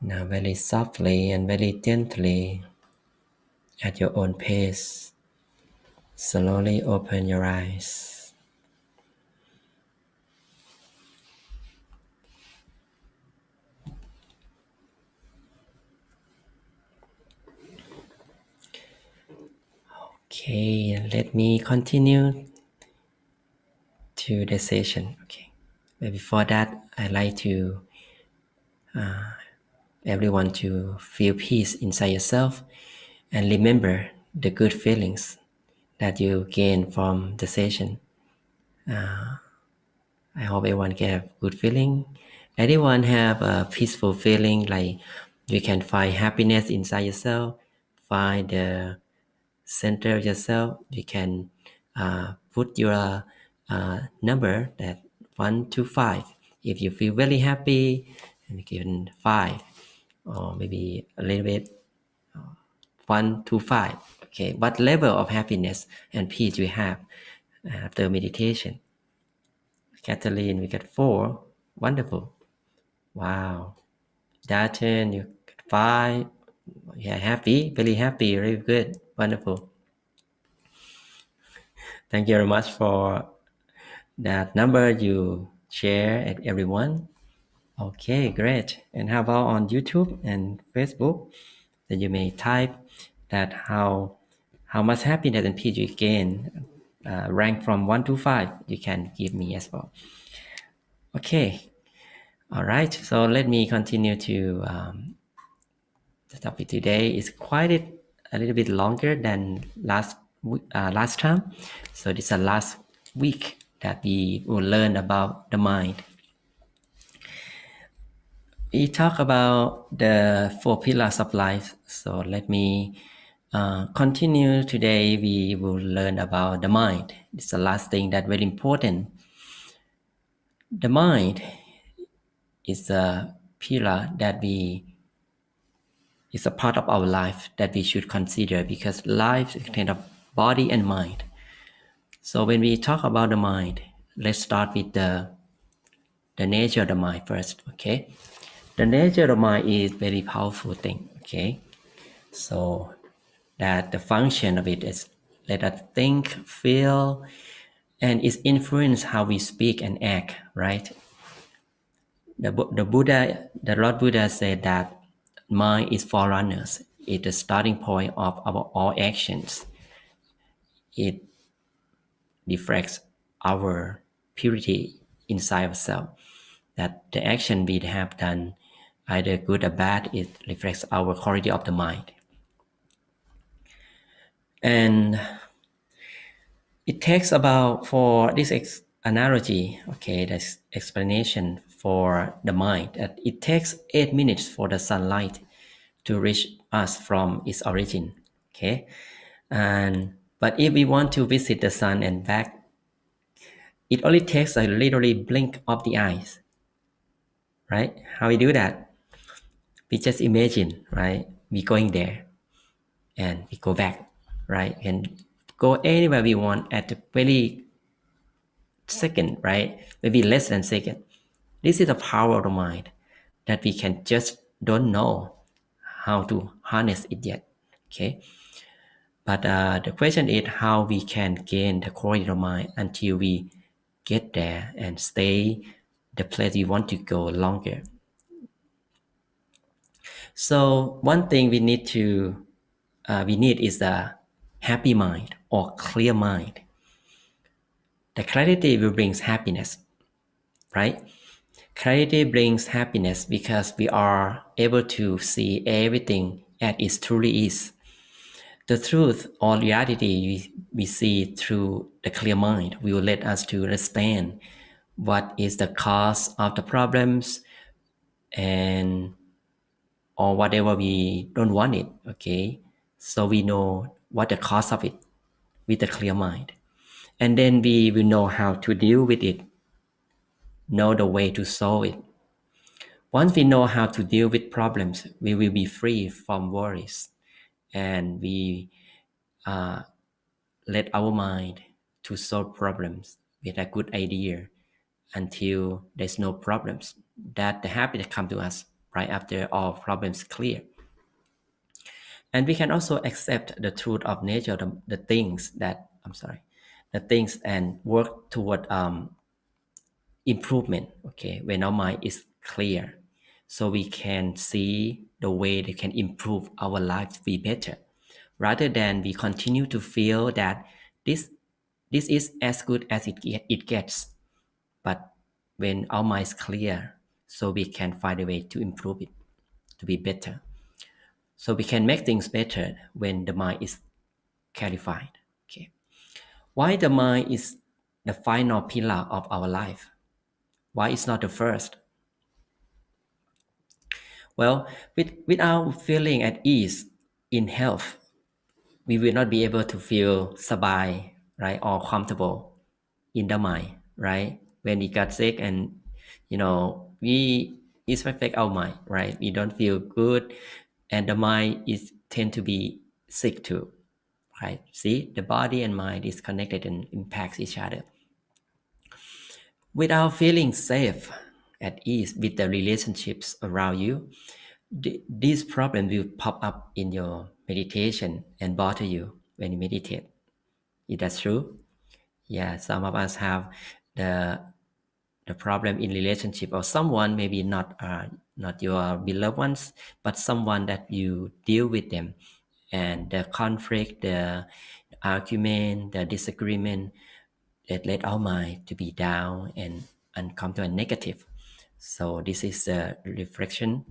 Now very softly and very gently, at your own pace, slowly open your eyes. Okay, let me continue to the session. Okay, but before that, I'd like to everyone to feel peace inside yourself and remember the good feelings that you gain from the session. I hope everyone can have good feeling. Anyone have a peaceful feeling, like you can find happiness inside yourself, find the center of yourself. You can put your number that 1 to 5. If you feel very happy, and give 5, or maybe a little bit 1 to 5. Okay, what level of happiness and peace you have after meditation? Kathleen, we got 4. Wonderful. Wow. Darton, you got 5. Yeah, happy, very happy, very good. Wonderful. Thank you very much for that number you share at everyone. Okay, great. And how about on YouTube and Facebook? Then you may type that how much happiness and peace you gain, rank from 1 to 5. You can give me as well. Okay. All right. So let me continue to the topic today is quite a little bit longer than last time. So this is the last week that we will learn about the mind. We talk about the 4 pillars of life. So let me continue today. We will learn about the mind. It's the last thing that's very important. The mind is a pillar that is a part of our life that we should consider, because life is kind of body and mind. So when we talk about the mind, let's start with the nature of the mind first. Okay, the nature of the mind is very powerful thing. Okay, so that the function of it is let us think, feel, and it influence how we speak and act. Right? The Lord Buddha said that mind is forerunners. It's the starting point of our all actions. It reflects our purity inside ourselves. That the action we have done, either good or bad, it reflects our quality of the mind. And it takes about, for this analogy, okay, this explanation for the mind. It takes 8 minutes for the sunlight to reach us from its origin. Okay, but if we want to visit the sun and back, it only takes a literally blink of the eyes. Right? How we do that? We just imagine, right? We going there and we go back, right? And go anywhere we want at the very second, right? Maybe less than second. This is the power of the mind that we can just don't know how to harness it yet. Okay. But the question is how we can gain the quality of mind until we get there and stay the place we want to go longer. So one thing we need is a happy mind or clear mind. The clarity will bring happiness, right? Clarity brings happiness because we are able to see everything as it truly is. The truth or reality we see through the clear mind will let us to understand what is the cause of the problems and or whatever we don't want it, okay? So we know what the cause of it with a clear mind. And then we will know how to deal with it, know the way to solve it. Once we know how to deal with problems, we will be free from worries and we let our mind to solve problems with a good idea until there's no problems. That the happiness come to us right after all problems clear. And we can also accept the truth of nature, the things and work toward improvement, okay, when our mind is clear. So we can see the way they can improve our life to be better. Rather than we continue to feel that this is as good as it gets. But when our mind is clear, so we can find a way to improve it, to be better. So we can make things better when the mind is clarified. Okay. Why the mind is the final pillar of our life? Why it's not the first? Well, without feeling at ease in health, we will not be able to feel sabai, right, or comfortable in the mind, right? When we got sick and, it's affect our mind, right? We don't feel good and the mind is tend to be sick too, right? See, the body and mind is connected and impacts each other. Without feeling safe, at ease with the relationships around you, these problems will pop up in your meditation and bother you when you meditate. Is that true? Yeah, some of us have the problem in relationship or someone maybe not your beloved ones, but someone that you deal with them, and the conflict, the argument, the disagreement that led our mind to be down and come to a negative. So this is a reflection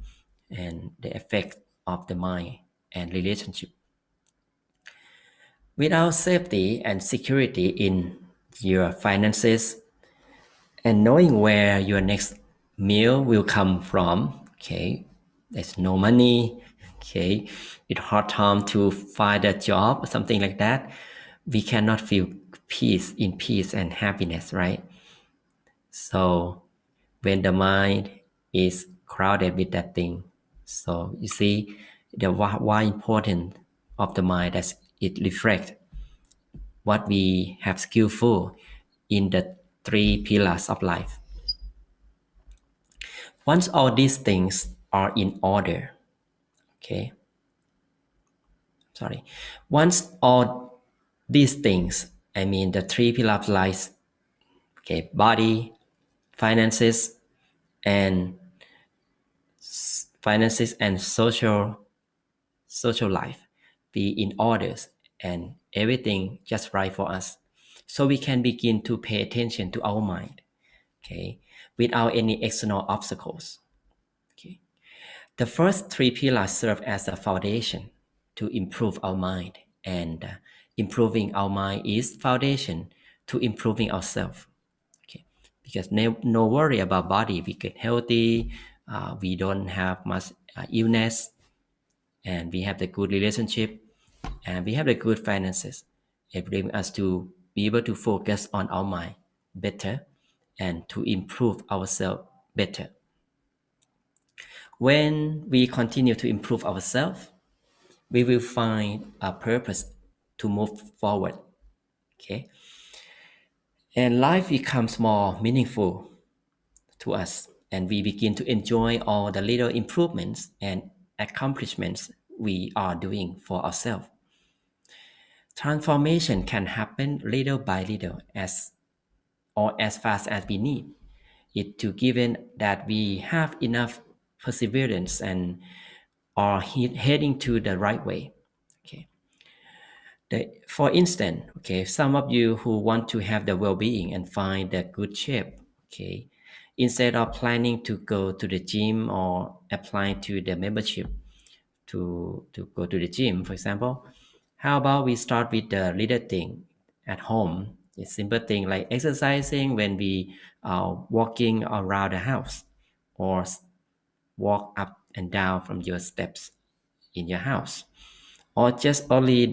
and the effect of the mind and relationship. Without safety and security in your finances and knowing where your next meal will come from, okay, there's no money, okay, it's hard time to find a job or something like that, we cannot feel peace and happiness, right? So when the mind is crowded with that thing, so you see the why important of the mind, that it reflects what we have skillful in the 3 pillars of life. Once all these things are in order, okay, once all these things, I mean the 3 pillars of life, okay, body, finances and social life be in orders and everything just right for us, so we can begin to pay attention to our mind, okay, without any external obstacles. Okay, the first 3 pillars serve as a foundation to improve our mind, and improving our mind is foundation to improving ourselves. Okay, because no worry about body. We get healthy, we don't have much illness, and we have the good relationship, and we have the good finances. It brings us to be able to focus on our mind better and to improve ourselves better. When we continue to improve ourselves, we will find a purpose to move forward. Okay, and life becomes more meaningful to us, and we begin to enjoy all the little improvements and accomplishments we are doing for ourselves. Transformation can happen little by little, as fast as we need it to, given that we have enough perseverance and are heading to the right way. Okay. For instance, okay, some of you who want to have the well-being and find the good shape, okay, instead of planning to go to the gym or applying to the membership to go to the gym, for example, how about we start with the little thing at home? A simple thing like exercising when we are walking around the house, or walk up and down from your steps in your house, or just only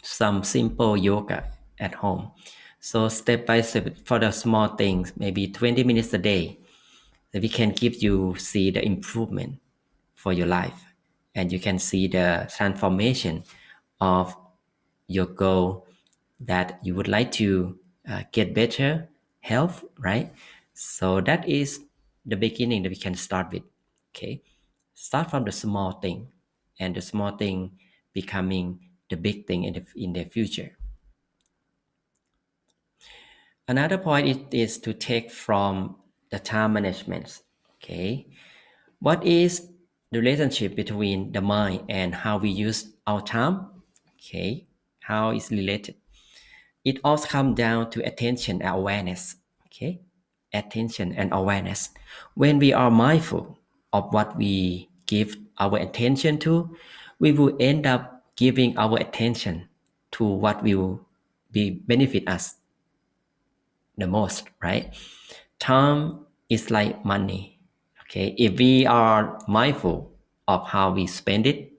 some simple yoga at home. So step by step for the small things, maybe 20 minutes a day, that we can give you see the improvement for your life, and you can see the transformation of your goal, that you would like to get better health, right? So that is the beginning that we can start with. Okay, start from the small thing, and the small thing becoming the big thing in the future. Another point is to take from the time management. Okay, what is the relationship between the mind and how we use our time? Okay, how is related? It all comes down to attention and awareness. Okay, attention and awareness. When we are mindful of what we give our attention to, we will end up giving our attention to what will be benefit us the most, right? Time is like money. Okay, if we are mindful of how we spend it,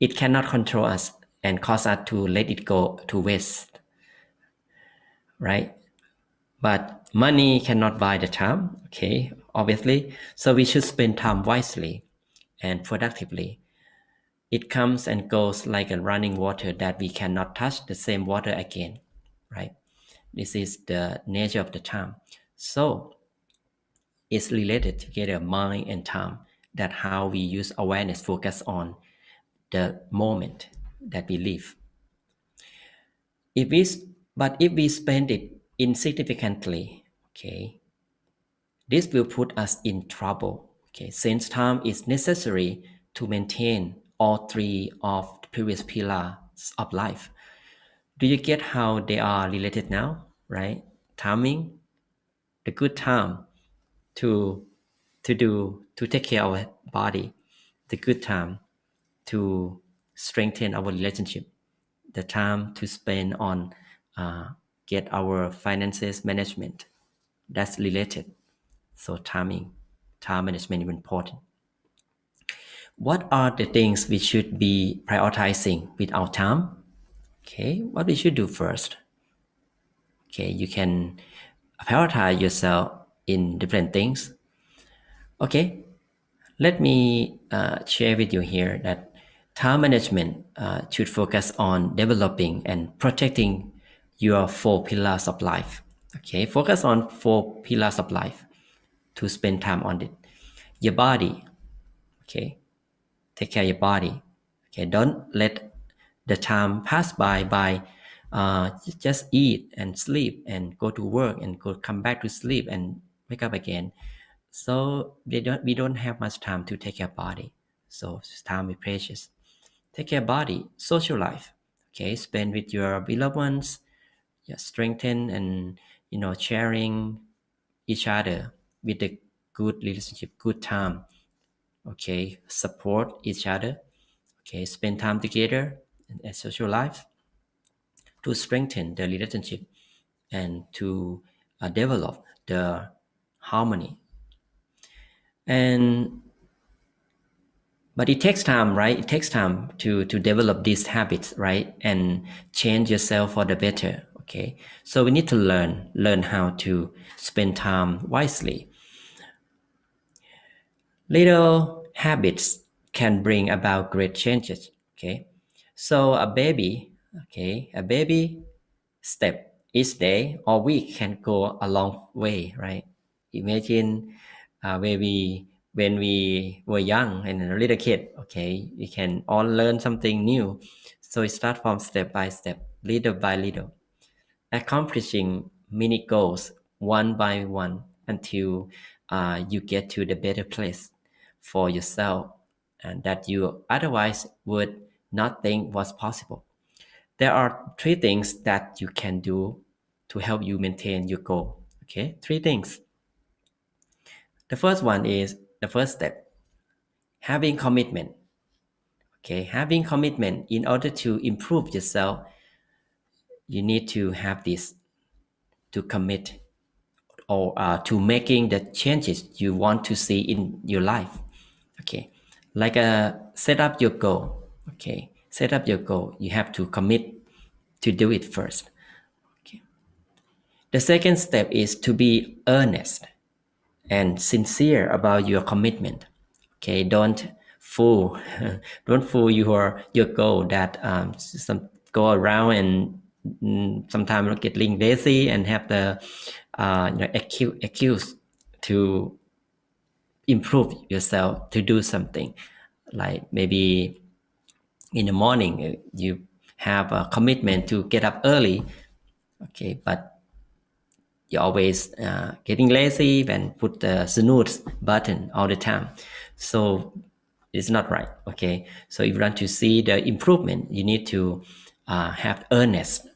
it cannot control us and cause us to let it go to waste, right? But money cannot buy the time, okay, obviously. So we should spend time wisely and productively. It comes and goes like a running water that we cannot touch the same water again, right? This is the nature of the time. So it's related together, mind and time, that how we use awareness focus on the moment that we live. If we, but if we spend it insignificantly, okay, this will put us in trouble. Okay, since time is necessary to maintain all three of the previous pillars of life. Do you get how they are related now, right? Timing, the good time to take care of our body, the good time to strengthen our relationship, the time to spend on get our finances management, that's related. So time management is important. What are the things we should be prioritizing with our time? Okay, what we should do first. Okay, you can prioritize yourself in different things. Okay, let me share with you here that time management should focus on developing and protecting your 4 pillars of life. Okay, focus on 4 pillars of life to spend time on it. Your body, okay, take care of your body. Okay, don't let the time pass by just eat and sleep and go to work and come back to sleep and wake up again. So we don't have much time to take care of body. So time is precious. Take care of body, social life. Okay, spend with your beloved ones. Yeah, strengthen and sharing each other with a good relationship, good time. Okay, support each other. Okay, spend time together in social life to strengthen the relationship and to develop the harmony. But it takes time, right? It takes time to develop these habits, right? And change yourself for the better. Okay. So we need to learn how to spend time wisely. Little habits can bring about great changes. Okay. So a baby step each day or week can go a long way, right? Imagine when we were young and a little kid, okay, we can all learn something new. So it starts from step by step, little by little, accomplishing mini goals one by one until you get to the better place for yourself and that you otherwise would not think was possible. There are 3 things that you can do to help you maintain your goal. Okay, 3 things. The first one is the first step, having commitment. Okay, having commitment. In order to improve yourself, you need to have this, to commit or to making the changes you want to see in your life. Okay, like set up your goal. Okay, set up your goal. You have to commit to do it first. Okay. The second step is to be earnest and sincere about your commitment. Okay, don't fool your goal that some go around and sometimes getting lazy and have the excuse to improve yourself to do something, like maybe in the morning you have a commitment to get up early, okay, but you're always getting lazy and put the snooze button all the time. So it's not right. Okay. So if you want to see the improvement, you need to have earnest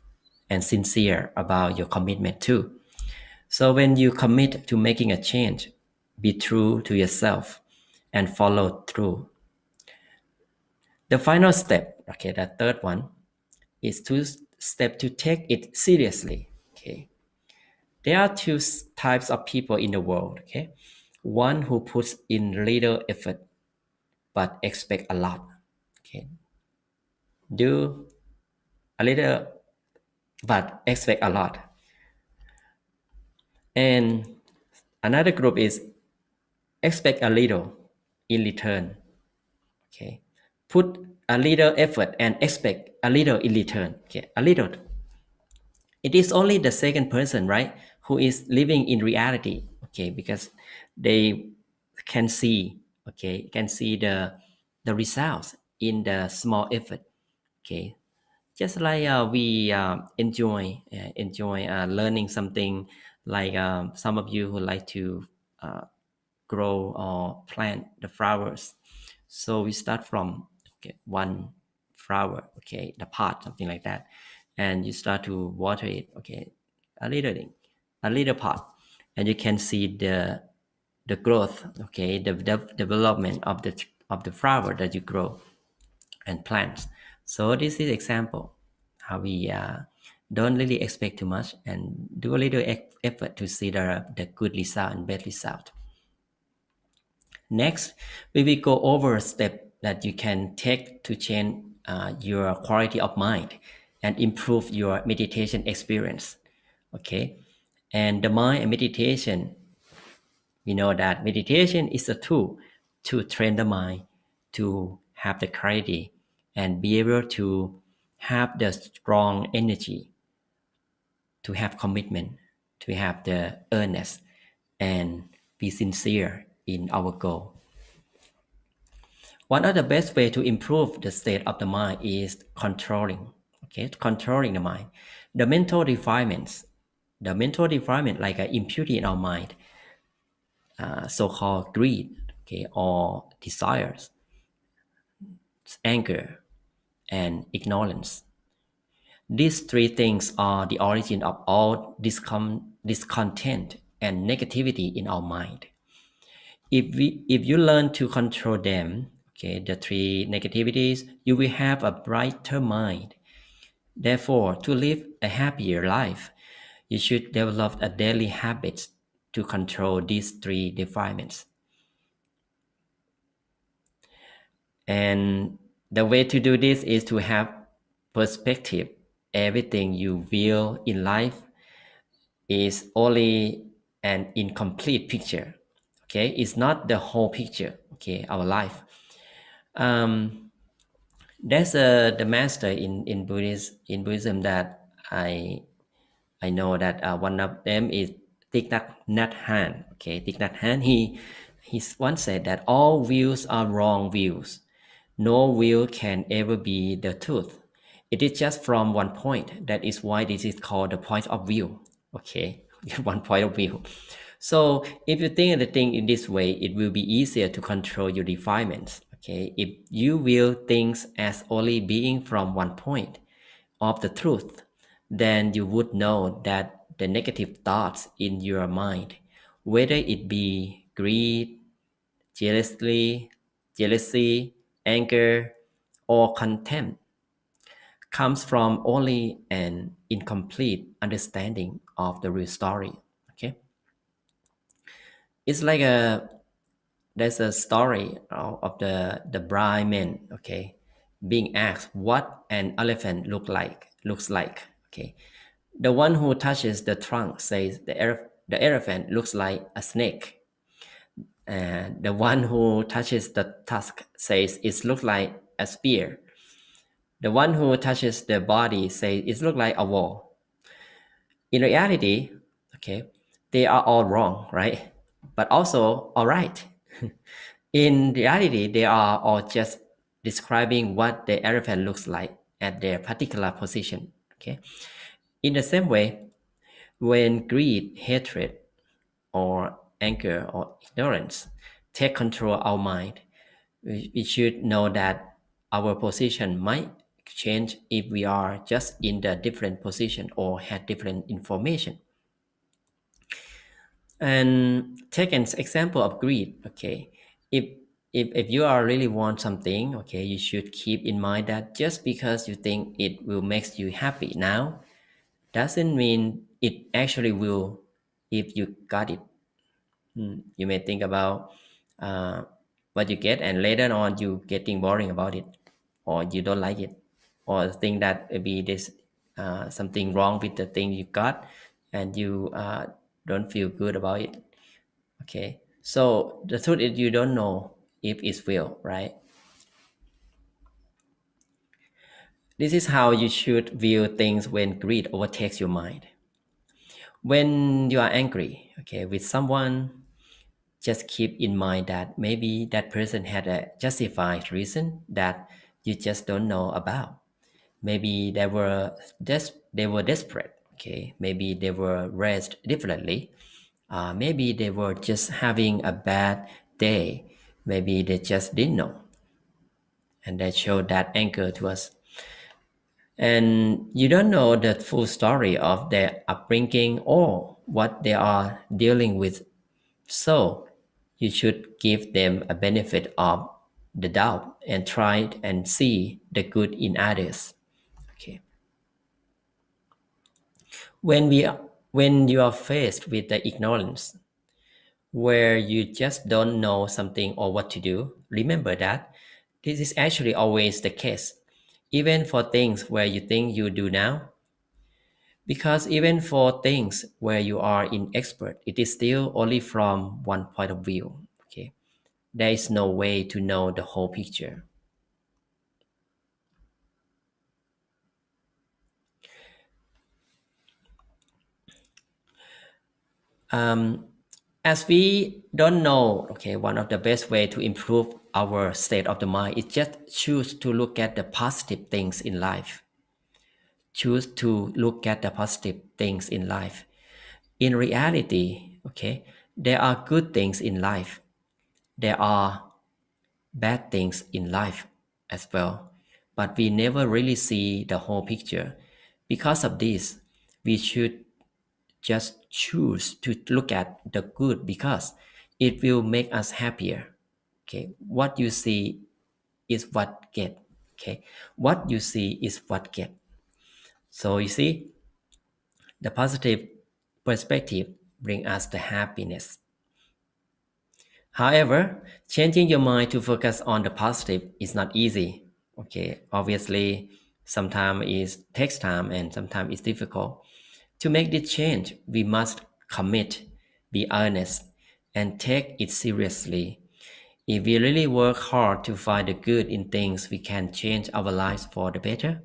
and sincere about your commitment too. So when you commit to making a change, be true to yourself and follow through. The final step, okay, the third one is to take it seriously. Okay. There are 2 types of people in the world, okay? One who puts in little effort but expect a lot, okay? Do a little but expect a lot. And another group is expect a little in return, okay? Put a little effort and expect a little in return, okay? A little. It is only the second person, right, who is living in reality, okay, because they can see, okay, can see the results in the small effort, okay. Just like we enjoy learning something, like some of you who like to grow or plant the flowers. So we start from one flower, okay, the pot, something like that, and you start to water it, okay, a little pot, and you can see the growth, okay, the development of the flower that you grow and plant. So this is example how we don't really expect too much and do a little effort to see the good result and bad result. Next, we will go over a step that you can take to change your quality of mind and improve your meditation experience. Okay, and the mind and meditation, we know that meditation is a tool to train the mind to have the clarity and be able to have the strong energy, to have commitment, to have the earnest, and be sincere in our goal. One of the best way to improve the state of the mind is controlling the mind. The mental defilements like impurity in our mind, so-called greed, okay, or desires, anger, and ignorance. These 3 things are the origin of all discontent and negativity in our mind. If you learn to control them, okay, the 3 negativities, you will have a brighter mind. Therefore, to live a happier life, you should develop a daily habit to control these three defilements. And the way to do this is to have perspective. Everything you feel in life is only an incomplete picture. Okay, it's not the whole picture. Okay, our life. There's the master in Buddhism that I know that one of them is Thich Nhat Hanh. Okay, Thich Nhat Hanh, he once said that all views are wrong views. No view can ever be the truth. It is just from one point. That is why this is called the point of view. Okay, one point of view. So if you think of the thing in this way, it will be easier to control your defilements. Okay, if you view things as only being from one point of the truth, then you would know that the negative thoughts in your mind, whether it be greed, jealousy, anger, or contempt, comes from only an incomplete understanding of the real story. Okay, it's like there's a story of the blind man. Okay, being asked what an elephant looks like. Okay, the one who touches the trunk says the elephant looks like a snake. And the one who touches the tusk says it looks like a spear. The one who touches the body says it looks like a wall. In reality, okay, they are all wrong, right? But also all right. In reality, they are all just describing what the elephant looks like at their particular position. Okay. In the same way, when greed, hatred, or anger or ignorance take control of our mind, we should know that our position might change if we are just in the different position or had different information. And take an example of greed. Okay, if you are really want something, okay, you should keep in mind that just because you think it will make you happy now doesn't mean it actually will if you got it. You may think about what you get, and later on you getting boring about it, or you don't like it, or think that maybe there's something wrong with the thing you got, and you don't feel good about it. Okay, so the truth is you don't know if it's real, right? This is how you should view things when greed overtakes your mind. When you are angry, okay, with someone, just keep in mind that maybe that person had a justified reason that you just don't know about. Maybe they were desperate. Okay, maybe they were raised differently. Maybe they were just having a bad day. Maybe they just didn't know, and they showed that anger to us. And you don't know the full story of their upbringing or what they are dealing with. So you should give them a benefit of the doubt and try and see the good in others. Okay. When you are faced with the ignorance, where you just don't know something or what to do, remember that this is actually always the case, even for things where you think you do now. Because even for things where you are an expert, it is still only from one point of view. Okay, there is no way to know the whole picture. As we don't know, okay, one of the best way to improve our state of the mind is just choose to look at the positive things in life. Choose to look at the positive things in life. In reality, okay, there are good things in life. There are bad things in life as well. But we never really see the whole picture. Because of this, we should just choose to look at the good because it will make us happier. Okay, what you see is what get. Okay, what you see is what get. So you see, the positive perspective bring us the happiness. However, changing your mind to focus on the positive is not easy. Okay, obviously, sometimes it takes time and sometimes it's difficult. To make this change, we must commit, be honest, and take it seriously. If we really work hard to find the good in things, we can change our lives for the better.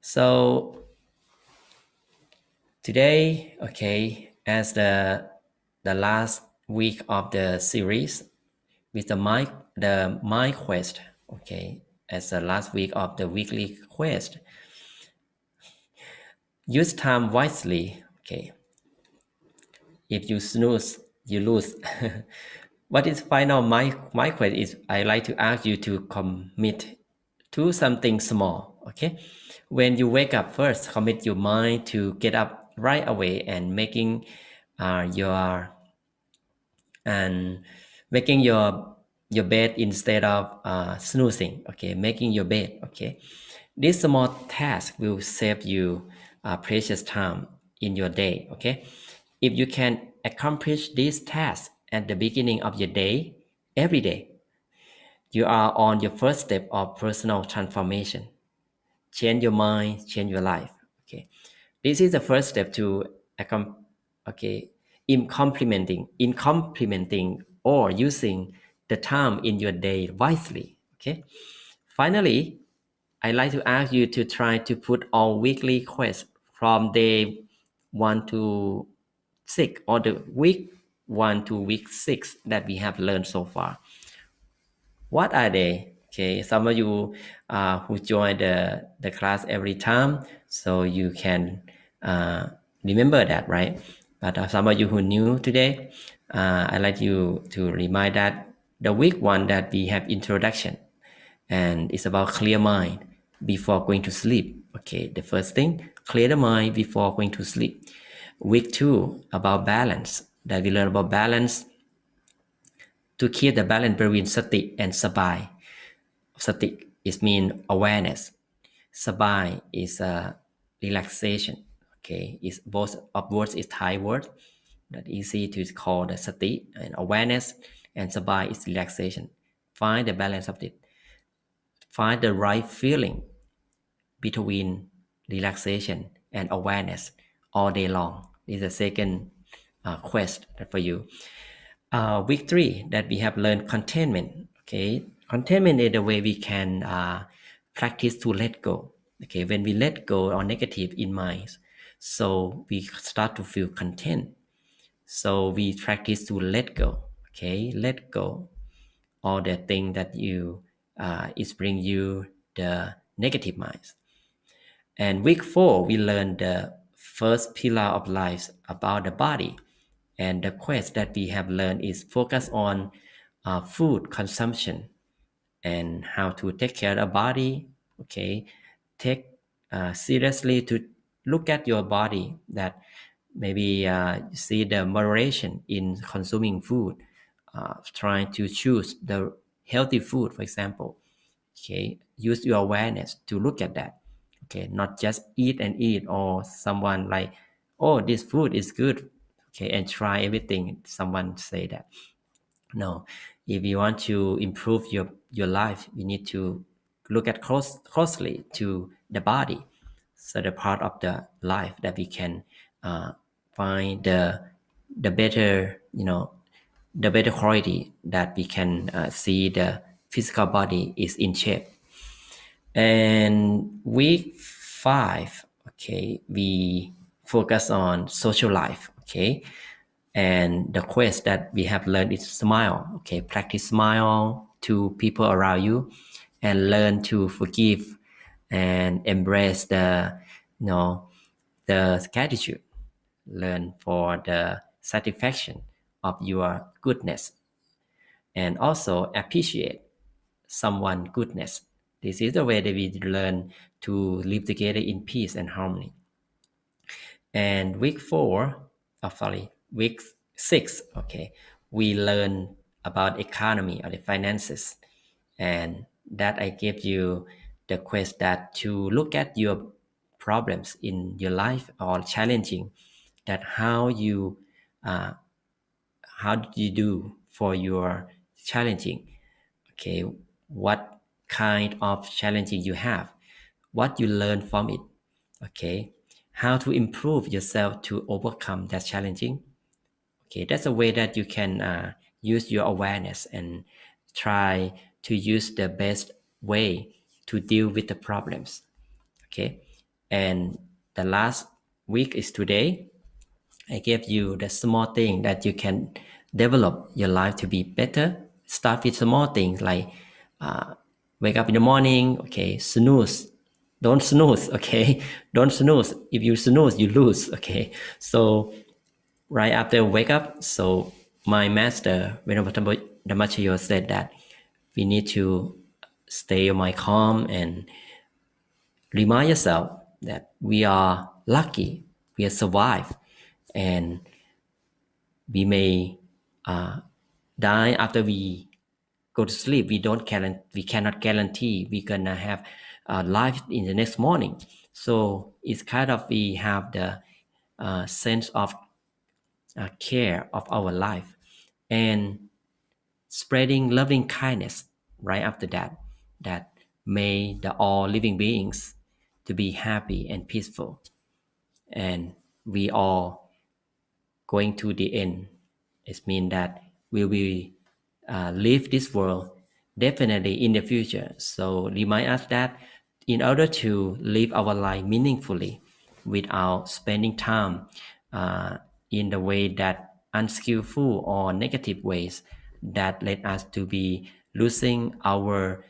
So today, okay, as the last week of the series with the mind quest, okay, as the last week of the weekly quest, use time wisely, okay. If you snooze, you lose. What is final my quest is I like to ask you to commit to something small, okay? When you wake up first, commit your mind to get up right away and making your and making your bed instead of snoozing, okay? Making your bed, okay? This small task will save you precious time in your day, okay? If you can accomplish this task at the beginning of your day, every day, you are on your first step of personal transformation. Change your mind, change your life. Okay, this is the first step to okay, in complementing or using the time in your day wisely. Okay, finally, I like to ask you to try to put all weekly quests from day 1 to 6 or the week 1 to week 6 that we have learned so far. What are they? Okay, some of you who join the class every time, so you can remember that, right? But some of you who new today, I'd like you to remind that the week 1 that we have introduction, and it's about clear mind before going to sleep. Okay, the first thing, clear the mind before going to sleep. Week 2 about balance, that we learn about balance, to keep the balance between sati and sabai. Sati is mean awareness. Sabai is relaxation. Okay, it's both of words is Thai word that easy to call the sati and awareness, and sabai is relaxation. Find the balance of it. Find the right feeling between relaxation and awareness all day long. This is the second quest for you. Week 3 that we have learned containment. Okay, containment is the way we can practice to let go. Okay, when we let go our negative in minds, so we start to feel content. So we practice to let go. Okay, let go all the thing that you is bring you the negative minds. And week 4 we learned the first pillar of life about the body. And the quest that we have learned is focus on food consumption and how to take care of the body. Okay, take seriously to look at your body, that maybe see the moderation in consuming food, trying to choose the healthy food, for example. Okay, use your awareness to look at that. Okay, not just eat and eat, or someone like, oh, this food is good, okay, and try everything someone say that. No, if you want to improve your life, you need to look at closely to the body, so the part of the life that we can find the better, the better quality, that we can see the physical body is in shape. And week 5, okay, we focus on social life. Okay, and the quest that we have learned is smile. Okay, practice smile to people around you and learn to forgive and embrace the the gratitude. Learn for the satisfaction of your goodness, and also appreciate someone goodness. This is the way that we learn to live together in peace and harmony. And week 6, okay, we learn about economy or the finances, and that I gave you the quest that to look at your problems in your life or challenging, that how you how did you do for your challenging? Okay, what kind of challenging you have, what you learn from it, okay, how to improve yourself to overcome that challenging. Okay, that's a way that you can use your awareness and try to use the best way to deal with the problems. Okay, and the last week is today. I gave you the small thing that you can develop your life to be better. Start with small things like wake up in the morning. Okay, snooze. Don't snooze. Okay, don't snooze. If you snooze, you lose. Okay, so right after wake up, so my master Ven.Sophon Panyasopanoe said that we need to stay my calm and remind yourself that we are lucky, we have survived, and we may die after we go to sleep. We cannot guarantee we're gonna have life in the next morning. So it's kind of we have the sense of care of our life and spreading loving kindness right after that. That may the all living beings to be happy and peaceful, and we all going to the end. It means that we will leave this world definitely in the future. So remind us that in order to live our life meaningfully without spending time in the way that unskillful or negative ways that led us to be losing our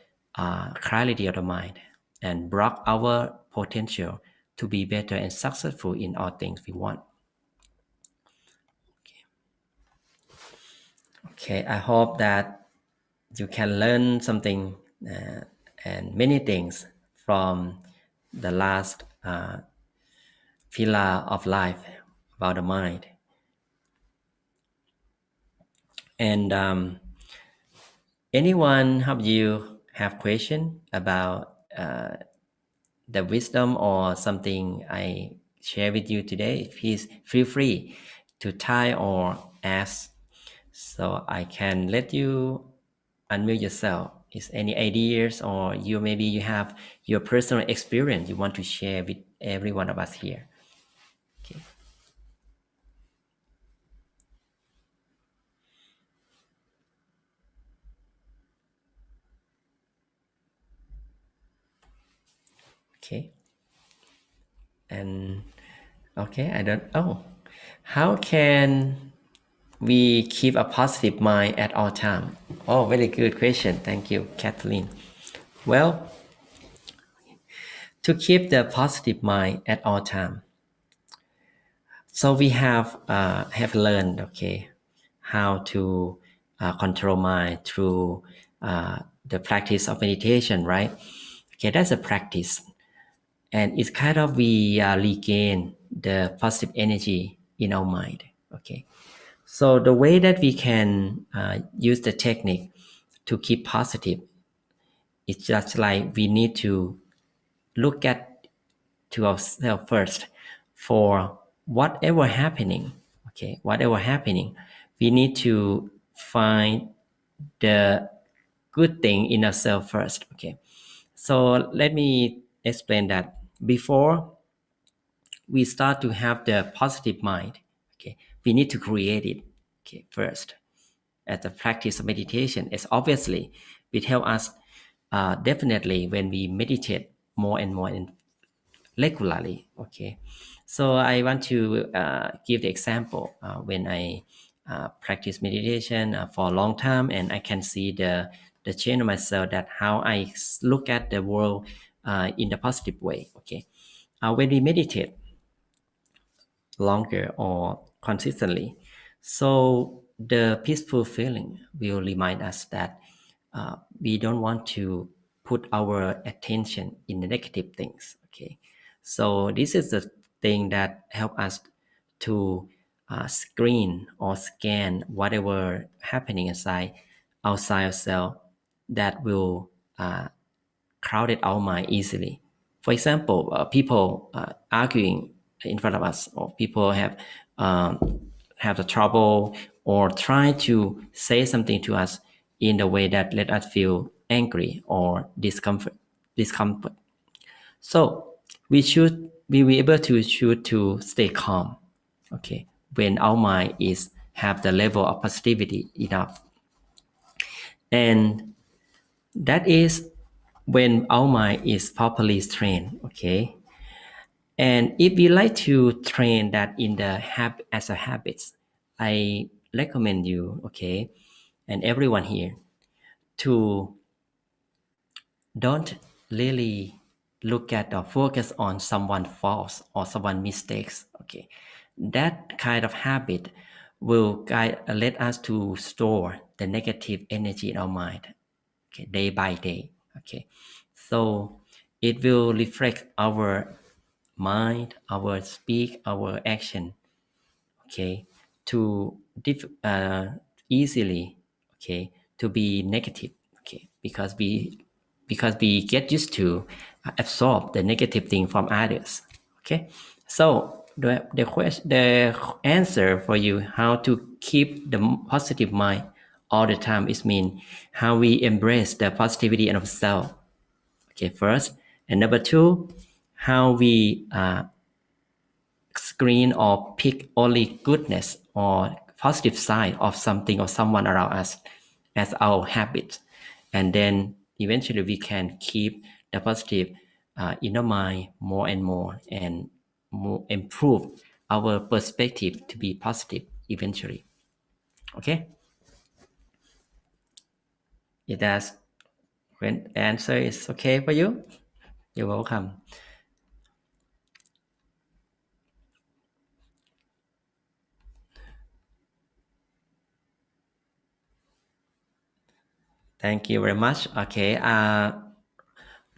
clarity of the mind and block our potential to be better and successful in all things we want. Okay, I hope that you can learn something and many things from the last pillar of life about the mind. And anyone of you have question about the wisdom or something I share with you today? Please feel free to type or ask, so I can let you unmute yourself. Is any ideas or maybe you have your personal experience you want to share with every one of us here? Okay. Okay. And okay, I don't. Oh, how can we keep a positive mind at all time? Oh, very good question. Thank you, Kathleen. Well, to keep the positive mind at all time, so we have learned, okay, how to control mind through the practice of meditation, right? Okay, that's a practice, and it's kind of we regain the positive energy in our mind. Okay, so the way that we can use the technique to keep positive, it's just like we need to look at to ourselves first for whatever happening. Okay, whatever happening, we need to find the good thing in ourselves first. Okay, so let me explain that. Before we start to have the positive mind, okay, we need to create it, okay, first. As a practice of meditation, it's obviously it helps us definitely when we meditate more and more and regularly. Okay, so I want to give the example when I practice meditation for a long time, and I can see the change of myself, that how I look at the world in the positive way. Okay, when we meditate longer or consistently, so the peaceful feeling will remind us that we don't want to put our attention in the negative things. Okay, so this is the thing that help us to screen or scan whatever happening outside ourselves that will crowded our mind easily For example, people arguing in front of us, or people have the trouble or trying to say something to us in a way that let us feel angry or discomfort. So we should be able to choose to stay calm, okay, when our mind is have the level of positivity enough. And that is when our mind is properly trained, okay. And if you like to train that in the as a habit, I recommend you, okay, and everyone here, to don't really look at or focus on someone's faults or someone's mistakes, okay. That kind of habit will let us to store the negative energy in our mind, okay, day by day, okay. So it will reflect our mind, our speak, our action, okay, to easily, okay, to be negative, okay, because we get used to absorb the negative thing from others, okay. So the answer for you how to keep the positive mind all the time is mean how we embrace the positivity in ourselves, okay, first. And number two, how we screen or pick only goodness or positive side of something or someone around us as our habit. And then eventually we can keep the positive inner mind more and more, and more improve our perspective to be positive eventually. Okay? If that answer is okay for you, you're welcome. Thank you very much. Okay.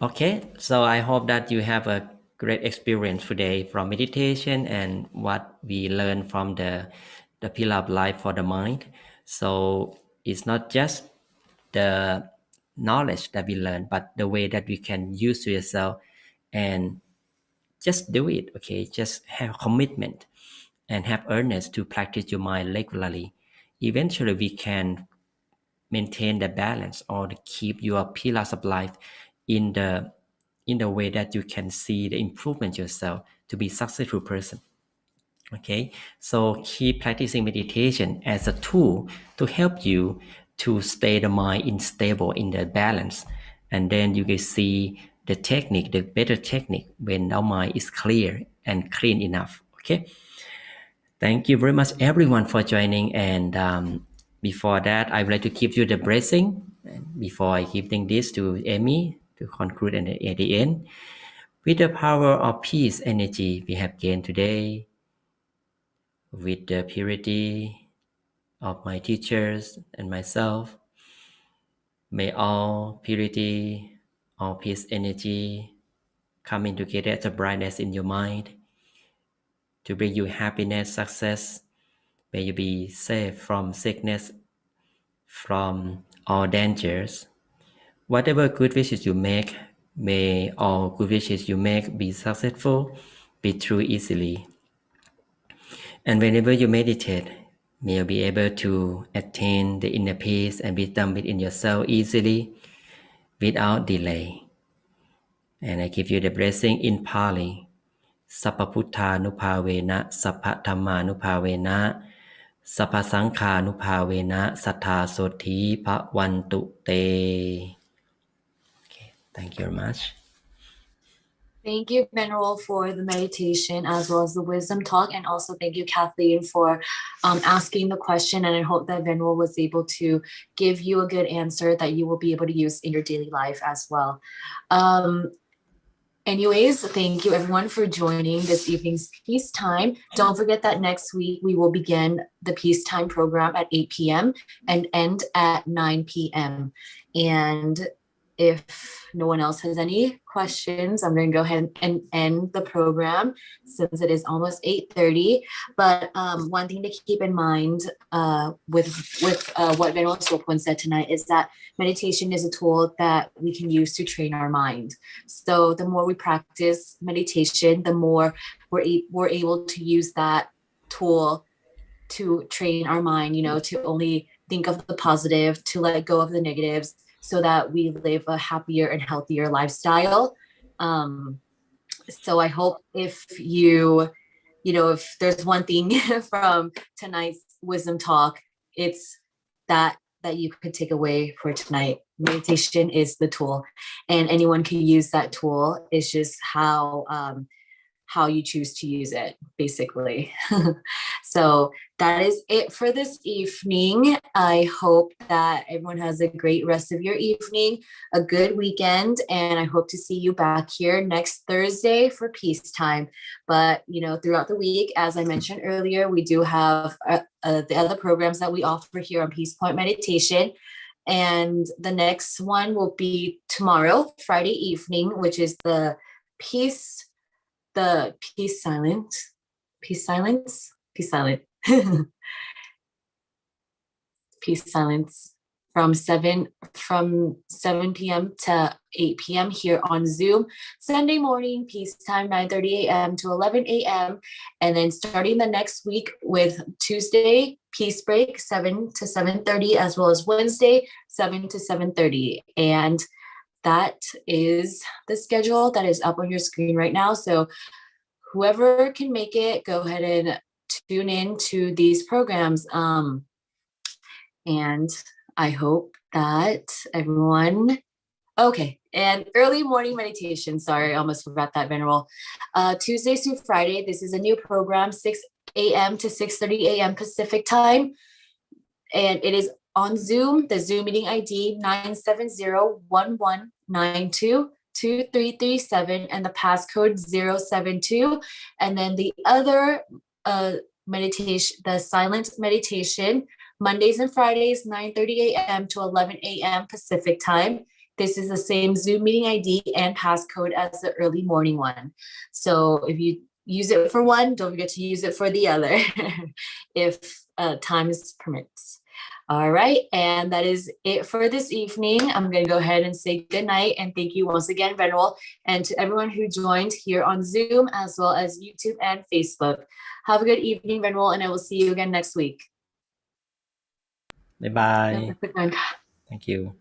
Okay, so I hope that you have a great experience today from meditation and what we learned from the pillar of life for the mind. So it's not just the knowledge that we learn, but the way that we can use to yourself and just do it. Okay, just have commitment and have earnest to practice your mind regularly. Eventually, we can maintain the balance or to keep your pillars of life in the way that you can see the improvement yourself to be successful person. Okay, so keep practicing meditation as a tool to help you to stay the mind in stable in the balance, and then you can see the technique, the better technique when our mind is clear and clean enough. Okay, thank you very much everyone for joining. And before that, I would like to give you the blessing. And before I giving this to Amy to conclude at the end, with the power of peace energy we have gained today, with the purity of my teachers and myself, may all purity, all peace energy coming together as a brightness in your mind to bring you happiness, success. May you be safe from sickness, from all dangers. Whatever good wishes you make, may all good wishes you make be successful, be true easily. And whenever you meditate, may you be able to attain the inner peace and wisdom within yourself easily, without delay. And I give you the blessing in Pali. Sappa Puttha Nupavena, Sappa Dhamma Nupavena, Sappa Sankha Nupavena, Sattha Sothi Bhavantu Te. Okay, thank you very much. Thank you, Venerable, for the meditation as well as the wisdom talk. And also thank you, Kathleen, for asking the question. And I hope that Venerable was able to give you a good answer that you will be able to use in your daily life as well. Anyways, thank you everyone for joining this evening's Peace Time. Don't forget that next week we will begin the Peace Time program at 8 p.m. and end at 9 p.m. And if no one else has any questions, I'm going to go ahead and end the program since it is almost 8:30. But one thing to keep in mind with what Ven.Sophon said tonight is that meditation is a tool that we can use to train our mind. So the more we practice meditation, the more we're able to use that tool to train our mind, to only think of the positive, to let go of the negatives, so that we live a happier and healthier lifestyle. So I hope if if there's one thing from tonight's wisdom talk, it's that you could take away for tonight. Meditation is the tool, and anyone can use that tool. It's just how you choose to use it, basically. So that is it for this evening. I hope that everyone has a great rest of your evening, a good weekend, and I hope to see you back here next Thursday for peacetime. But, throughout the week, as I mentioned earlier, we do have the other programs that we offer here on Peace Point Meditation. And the next one will be tomorrow, Friday evening, which is the peace silent peace silence from 7 p.m. to 8 p.m. here on Zoom. Sunday morning peace time, 9:30 a.m. to 11 a.m. and then starting the next week with Tuesday peace break, 7 to 7:30, as well as Wednesday 7 to 7:30. And that is the schedule that is up on your screen right now. So whoever can make it, go ahead and tune in to these programs. And I hope that everyone, okay. And early morning meditation. Sorry, I almost forgot that, Venerable. Tuesdays through Friday, this is a new program, 6 a.m. to 6:30 a.m. Pacific time. And it is on Zoom. The Zoom meeting ID 970-1192-2337 and the passcode 072. And then the other meditation, the silent meditation, Mondays and Fridays, 9:30 a.m. to 11 a.m. Pacific time. This is the same Zoom meeting ID and passcode as the early morning one. So if you use it for one, don't forget to use it for the other if time permits. All right, and that is it for this evening. I'm going to go ahead and say good night, and thank you once again, Venerable, and to everyone who joined here on Zoom, as well as YouTube and Facebook. Have a good evening, Venerable, and I will see you again next week. Bye bye. Thank you.